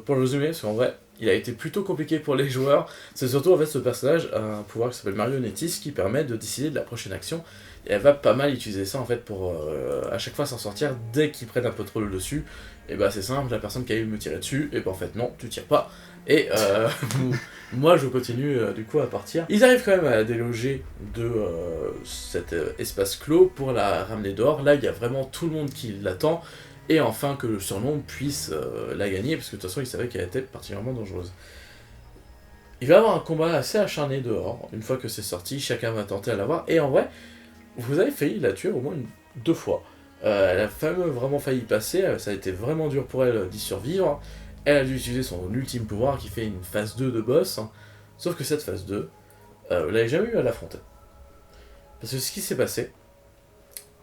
Speaker 1: pour le résumer, parce qu'en vrai, il a été plutôt compliqué pour les joueurs. C'est surtout en fait ce personnage a un pouvoir qui s'appelle Marionnettiste qui permet de décider de la prochaine action. Et elle va pas mal utiliser ça en fait pour à chaque fois s'en sortir dès qu'ils prennent un peu trop le dessus. Et bah c'est simple, la personne qui a eu me tirer dessus, et bah en fait non, tu tires pas. Et moi je continue du coup à partir. Ils arrivent quand même à la déloger de cet espace clos pour la ramener dehors. Là il y a vraiment tout le monde qui l'attend. Et enfin que le surnom puisse la gagner, parce que de toute façon il savait qu'elle était particulièrement dangereuse. Il va y avoir un combat assez acharné dehors, une fois que c'est sorti, chacun va tenter à l'avoir, et en vrai, vous avez failli la tuer au moins 2 fois. Elle a vraiment failli y passer, ça a été vraiment dur pour elle d'y survivre. Elle a dû utiliser son ultime pouvoir qui fait une phase 2 de boss, sauf que cette phase 2, vous l'avez jamais eu à l'affronter. Parce que ce qui s'est passé,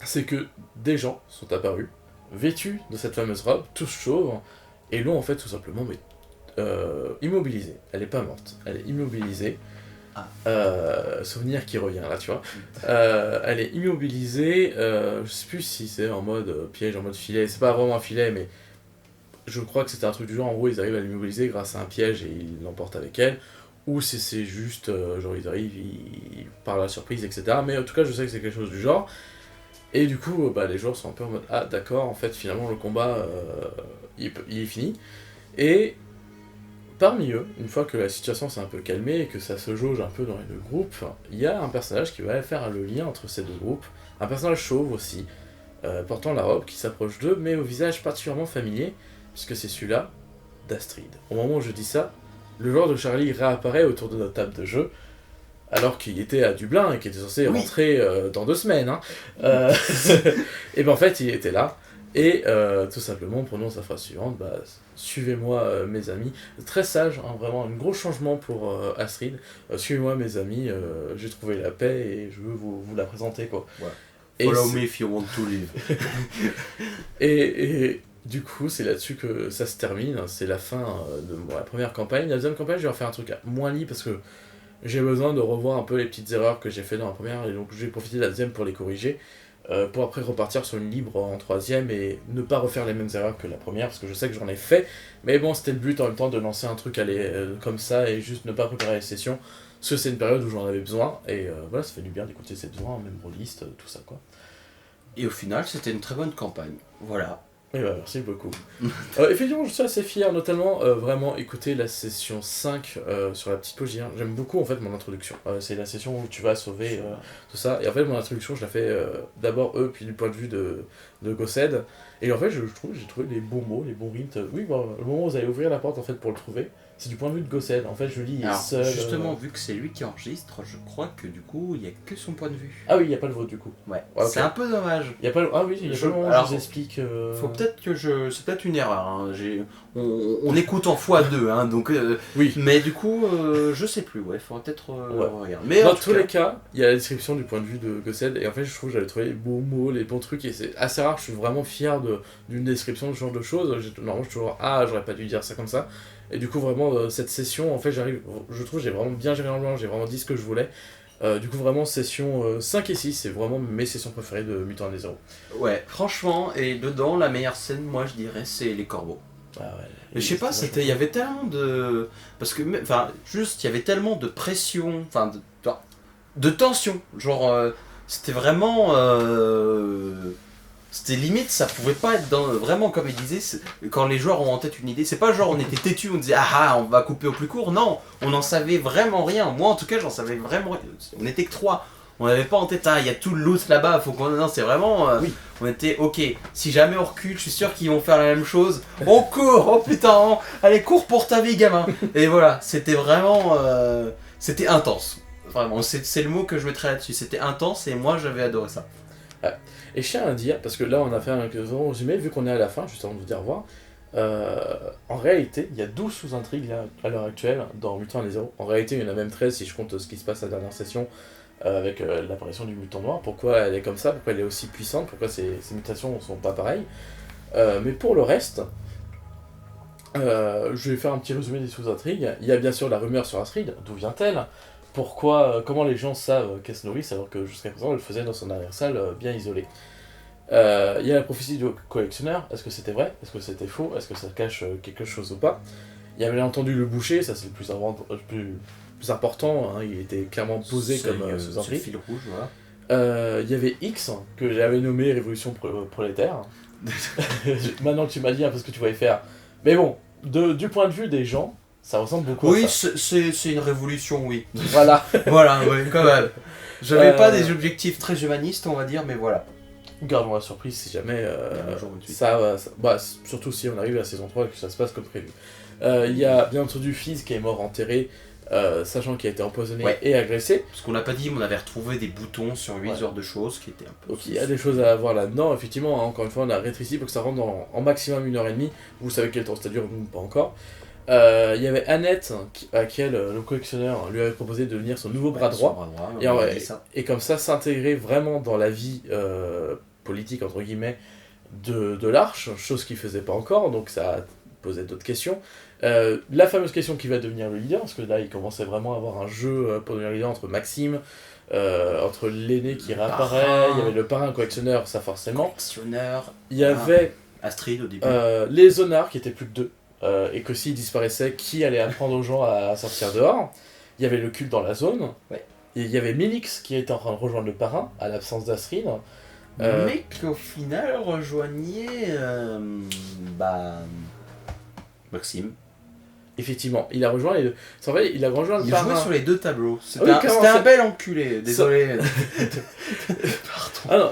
Speaker 1: c'est que des gens sont apparus, vêtus de cette fameuse robe, tous chauves, et l'ont en fait tout simplement immobilisée. Elle est pas morte, elle est immobilisée. Souvenir qui revient là, tu vois. Elle est immobilisée, je sais plus si c'est en mode piège, en mode filet, c'est pas vraiment un filet, mais je crois que c'était un truc du genre, en gros ils arrivent à l'immobiliser grâce à un piège et ils l'emportent avec elle, ou c'est juste, genre ils arrivent, ils parlent à la surprise, etc. Mais en tout cas je sais que c'est quelque chose du genre. Et du coup, les joueurs sont un peu en mode « Ah d'accord, en fait finalement le combat il est fini ». Et parmi eux, une fois que la situation s'est un peu calmée et que ça se jauge un peu dans les deux groupes, il y a un personnage qui va faire le lien entre ces deux groupes, un personnage chauve aussi, portant la robe, qui s'approche d'eux, mais au visage particulièrement familier, puisque c'est celui-là d'Astrid. Au moment où je dis ça, le joueur de Charlie réapparaît autour de notre table de jeu, alors qu'il était à Dublin et qu'il était censé rentrer dans 2 semaines. Et ben en fait, il était là. Et tout simplement, prenons sa phrase suivante, suivez-moi mes amis. Très sage, vraiment un gros changement pour Astrid. Suivez-moi mes amis, j'ai trouvé la paix et je veux vous la présenter, quoi.
Speaker 2: Ouais. Follow me if you want to live.
Speaker 1: et du coup, c'est là-dessus que ça se termine. C'est la fin de la première campagne. La deuxième campagne, je vais refaire un truc moins lit parce que j'ai besoin de revoir un peu les petites erreurs que j'ai fait dans la première, et donc je vais profiter de la deuxième pour les corriger, pour après repartir sur une libre en troisième et ne pas refaire les mêmes erreurs que la première, parce que je sais que j'en ai fait, mais bon, c'était le but en même temps de lancer un truc comme ça et juste ne pas préparer les sessions, parce que c'est une période où j'en avais besoin, et voilà, ça fait du bien d'écouter cette voix, même rôliste, tout ça quoi.
Speaker 2: Et au final, c'était une très bonne campagne. Voilà.
Speaker 1: Et bah, merci beaucoup. Effectivement, je suis assez fier, notamment vraiment écouter la session 5 sur la petite pause JR. J'aime beaucoup en fait mon introduction. C'est la session où tu vas sauver tout ça. Et en fait, mon introduction, je la fais d'abord puis du point de vue de Gossed. Et en fait, j'ai trouvé les bons mots, les bons rimes. Oui, bon, le moment où vous allez ouvrir la porte en fait pour le trouver, c'est du point de vue de Gossed. En fait, je lis, il est
Speaker 2: Alors,
Speaker 1: seul.
Speaker 2: justement, vu que c'est lui qui enregistre, je crois que du coup, il n'y a que son point de vue.
Speaker 1: Ah oui, il n'y a pas le vôtre du coup.
Speaker 2: Ouais,
Speaker 1: Okay.
Speaker 2: C'est un peu dommage.
Speaker 1: Y a pas le... Ah oui, il y a pas le moment où je vous explique.
Speaker 2: Faut peut-être que je. C'est peut-être une erreur. Hein. On écoute en x2, hein, donc.
Speaker 1: Oui.
Speaker 2: Mais du coup, je sais plus. Ouais, faudrait peut-être regarder. Mais
Speaker 1: dans tous les cas, il y a la description du point de vue de Gossed, et en fait, je trouve que j'avais trouvé les bons mots, les bons trucs, et c'est assez rare. Je suis vraiment fier d'une description de ce genre de choses. Normalement, je suis toujours j'aurais pas dû dire ça comme ça. Et du coup, vraiment, cette session, en fait, je trouve j'ai vraiment bien géré l'ambiance, j'ai vraiment dit ce que je voulais. Du coup, vraiment, session 5 et 6, c'est vraiment mes sessions préférées de Mutant des Zéro.
Speaker 2: Ouais, franchement, et dedans, la meilleure scène, moi, je dirais, c'est les corbeaux.
Speaker 1: Ah ouais.
Speaker 2: Mais je sais pas, il y avait tellement de... Parce que, enfin, juste, il y avait tellement de pression, enfin, de tension. Genre, c'était vraiment... C'était limite, ça pouvait pas être vraiment comme il disait, quand les joueurs ont en tête une idée, c'est pas genre on était têtu, on disait on va couper au plus court, non, on n'en savait vraiment rien, moi en tout cas j'en savais vraiment rien, on était que 3, on n'avait pas en tête, il y a tout le loot là-bas, faut qu'on... Non, c'est vraiment,
Speaker 1: oui.
Speaker 2: On était, ok, si jamais on recule, je suis sûr qu'ils vont faire la même chose, on court, oh putain, allez cours pour ta vie gamin, et voilà, c'était vraiment, c'était intense, vraiment, c'est le mot que je mettrais là-dessus, c'était intense et moi j'avais adoré ça.
Speaker 1: Et je tiens à dire, parce que là on a fait un résumé, vu qu'on est à la fin, juste avant de vous dire au revoir, en réalité, il y a 12 sous-intrigues à l'heure actuelle dans Mutant des Zéro. En réalité, il y en a même 13 si je compte ce qui se passe à la dernière session avec l'apparition du mutant noir. Pourquoi elle est comme ça, pourquoi elle est aussi puissante, pourquoi ces mutations ne sont pas pareilles. Mais pour le reste, je vais faire un petit résumé des sous-intrigues. Il y a bien sûr la rumeur sur Astrid, d'où vient-elle? Comment les gens savent qu'elle se nourrit alors que jusqu'à présent elle le faisait dans son arrière-salle bien isolée. Il y a la prophétie du collectionneur, est-ce que c'était vrai? Est-ce que c'était faux? Est-ce que ça cache quelque chose ou pas? Il y avait bien entendu le boucher, ça c'est le plus important, hein, il était clairement posé comme sous-intrigue.
Speaker 2: C'est le fil rouge, voilà.
Speaker 1: Il y avait X, que j'avais nommé Révolution prolétaire. Maintenant que tu m'as dit un peu ce que tu voulais faire. Mais bon, du point de vue des gens, ça ressemble beaucoup à ça.
Speaker 2: Oui, c'est une révolution, oui.
Speaker 1: Voilà.
Speaker 2: Voilà, oui, quand même. J'avais pas des objectifs très humanistes, on va dire, mais voilà.
Speaker 1: Gardons la surprise si jamais ça, surtout si on arrive à la saison 3 et que ça se passe comme prévu. Il y a bien entendu Fizz qui est mort enterré, sachant qu'il a été empoisonné et agressé.
Speaker 2: Parce qu'on l'a pas dit, mais on avait retrouvé des boutons sur 8 heures de choses qui étaient un peu...
Speaker 1: Donc il y a des choses à voir là-dedans. Effectivement, encore une fois, on a rétréci pour que ça rentre en maximum 1h30. Vous savez quel temps ça dure, nous pas encore. Il y avait Annette, à qui le collectionneur lui avait proposé de devenir son nouveau bras droit. Et comme ça, s'intégrer vraiment dans la vie politique, entre guillemets, de l'Arche, chose qu'il faisait pas encore, donc ça posait d'autres questions. La fameuse question qui va devenir le leader, parce que là, il commençait vraiment à avoir un jeu pour devenir leader entre Maxime, entre l'aîné qui réapparaît, il y avait le parrain collectionneur, ça forcément. Il y avait
Speaker 2: Astrid au début.
Speaker 1: Les zonards qui étaient plus que 2. Et que s'il disparaissait, qui allait apprendre aux gens à sortir dehors? Il y avait le culte dans la zone.
Speaker 2: Ouais.
Speaker 1: Et il y avait Minix qui était en train de rejoindre le parrain, à l'absence d'Astrid.
Speaker 2: Mais qu'au final rejoignait Maxime.
Speaker 1: Effectivement, il a rejoint les deux. C'est vrai, il a rejoint le parrain.
Speaker 2: Il jouait sur les deux tableaux. C'était un bel enculé, désolé.
Speaker 1: Pardon. Ah non.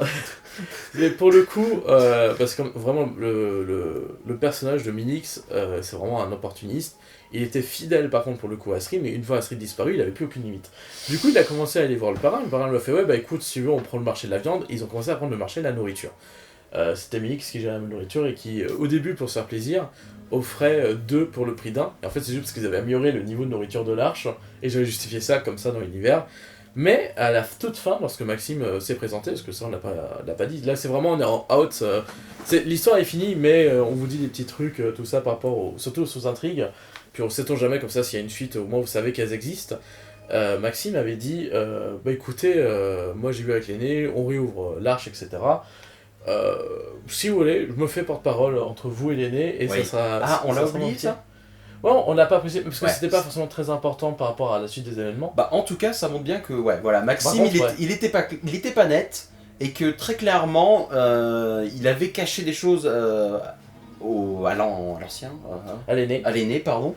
Speaker 1: Mais pour le coup, parce que vraiment le personnage de Minix, c'est vraiment un opportuniste. Il était fidèle par contre pour le coup à Astrid, mais une fois Astrid disparu, il avait plus aucune limite. Du coup, il a commencé à aller voir le parrain lui a fait écoute, si tu veux, on prend le marché de la viande, et ils ont commencé à prendre le marché de la nourriture. C'était Minix qui gérait la nourriture et qui, au début, pour se faire plaisir, offrait 2 pour le prix d'un. Et en fait, c'est juste parce qu'ils avaient amélioré le niveau de nourriture de l'Arche, et j'avais justifié ça comme ça dans l'univers. Mais à la toute fin, lorsque Maxime s'est présenté, parce que ça on l'a pas dit, là c'est vraiment on est en out, l'histoire est finie, mais on vous dit des petits trucs, tout ça par rapport surtout aux sous-intrigues, puis on sait-on jamais comme ça s'il y a une suite, au moins vous savez qu'elles existent. Maxime avait dit, écoutez, moi j'ai vu avec l'aîné, on réouvre l'Arche, etc. Si vous voulez, je me fais porte-parole entre vous et l'aîné, et ça sera...
Speaker 2: on l'a oublié ça ?
Speaker 1: Ouais, on l'a pas précisé, parce que
Speaker 2: Ouais.
Speaker 1: c'était pas forcément très important par rapport à la suite des événements.
Speaker 2: Bah, en tout cas, ça montre bien que, ouais, voilà, Maxime,
Speaker 1: Par contre,
Speaker 2: il était pas net, et que très clairement, il avait caché des choses à l'ancien,
Speaker 1: À
Speaker 2: à l'aîné, pardon,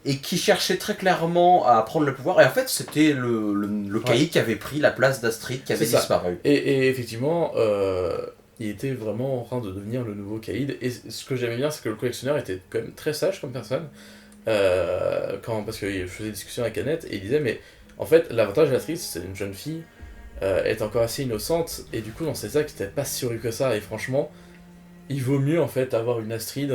Speaker 2: et qui cherchait très clairement à prendre le pouvoir. Et en fait, c'était le caïd qui avait pris la place d'Astrid, qui avait
Speaker 1: C'est ça.
Speaker 2: disparu.
Speaker 1: Et effectivement, il était vraiment en train de devenir le nouveau Caïd. Et ce que j'aimais bien, c'est que le collectionneur était quand même très sage comme personne. Parce que je faisais des discussions avec Annette, et il disait, mais en fait, l'avantage d'Astrid, c'est une jeune fille, elle est encore assez innocente, et du coup, dans ses actes, c'était pas si horrible que ça. Et franchement, il vaut mieux en fait avoir une Astrid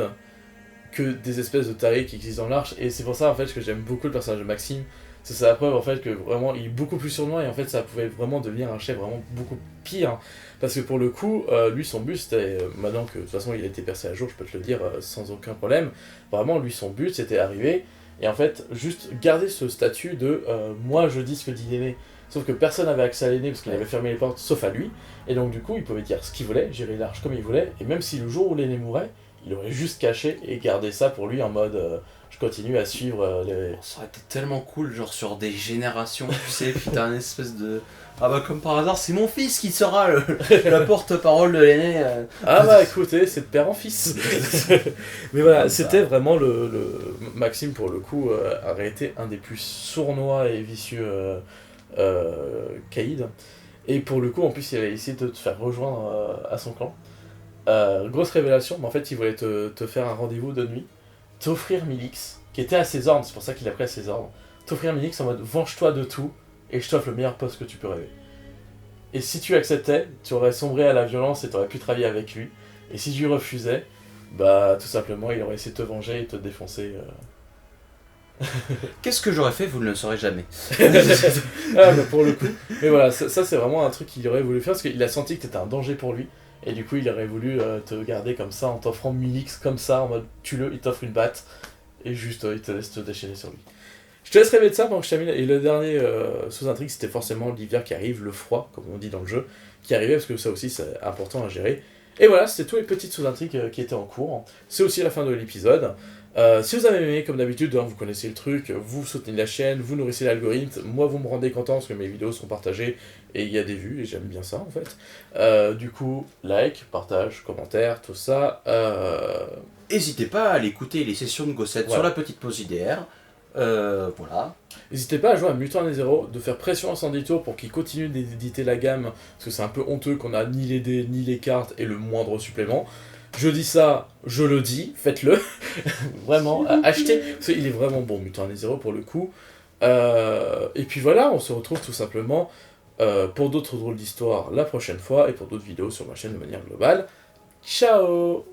Speaker 1: que des espèces de tarés qui existent dans l'Arche. Et c'est pour ça en fait que j'aime beaucoup le personnage de Maxime. C'est la preuve en fait que vraiment il est beaucoup plus sournois, et en fait ça pouvait vraiment devenir un chef vraiment beaucoup pire. Parce que pour le coup, lui son but c'était, maintenant que de toute façon il a été percé à jour, je peux te le dire sans aucun problème, vraiment lui son but c'était arriver et en fait juste garder ce statut de moi je dis ce que dit l'aîné. Sauf que personne n'avait accès à l'aîné parce qu'il avait fermé les portes sauf à lui. Et donc du coup il pouvait dire ce qu'il voulait, gérer l'Arche comme il voulait, et même si le jour où l'aîné mourait, il aurait juste caché et gardé ça pour lui en mode je continue à suivre les...
Speaker 2: Ça aurait été tellement cool, genre sur des générations, tu sais, puis t'as un espèce de... Ah bah comme par hasard, c'est mon fils qui sera la porte-parole de l'aîné.
Speaker 1: Ah bah écoutez, c'est de père en fils. Mais voilà,
Speaker 2: Comme ça.
Speaker 1: c'était vraiment Maxime pour le coup aurait été un des plus sournois et vicieux caïds. Et pour le coup en plus il avait essayé de te faire rejoindre à son clan. Grosse révélation, mais en fait il voulait te faire un rendez-vous de nuit, t'offrir Milix, qui était à ses ordres, c'est pour ça qu'il a pris à ses ordres, t'offrir Milix en mode venge-toi de tout, et je t'offre le meilleur poste que tu peux rêver. Et si tu acceptais, tu aurais sombré à la violence et tu aurais pu travailler avec lui, et si tu refusais, bah tout simplement il aurait essayé de te venger et de te défoncer.
Speaker 2: Qu'est-ce que j'aurais fait, vous ne le saurez jamais.
Speaker 1: Ah bah pour le coup, mais voilà, ça c'est vraiment un truc qu'il aurait voulu faire, parce qu'il a senti que t'étais un danger pour lui, et du coup il aurait voulu te garder comme ça en t'offrant Milix comme ça, en mode tue-le, il t'offre une batte, et juste il te laisse te déchaîner sur lui. Je te laisse rêver de ça pendant que je termine. Et le dernier sous-intrigue, c'était forcément l'hiver qui arrive, le froid, comme on dit dans le jeu, qui arrivait, parce que ça aussi c'est important à gérer. Et voilà, c'était tous les petites sous-intrigues qui étaient en cours. C'est aussi la fin de l'épisode. Si vous avez aimé, comme d'habitude, hein, vous connaissez le truc, vous soutenez la chaîne, vous nourrissez l'algorithme, moi vous me rendez content parce que mes vidéos sont partagées et il y a des vues, et j'aime bien ça en fait. Du coup, like, partage, commentaire, tout ça.
Speaker 2: N'hésitez pas à aller écouter les sessions de Gossette sur la petite pause IDR. Voilà.
Speaker 1: N'hésitez pas à jouer à Mutant et Zero, de faire pression à Sandy Tour pour qu'il continue d'éditer la gamme, parce que c'est un peu honteux qu'on a ni les dés, ni les cartes, et le moindre supplément. Je dis ça, je le dis, faites-le. Vraiment, achetez, parce qu'il est vraiment bon, Mutant et Zero pour le coup. Et puis voilà, on se retrouve tout simplement pour d'autres drôles d'histoires la prochaine fois, et pour d'autres vidéos sur ma chaîne de manière globale. Ciao!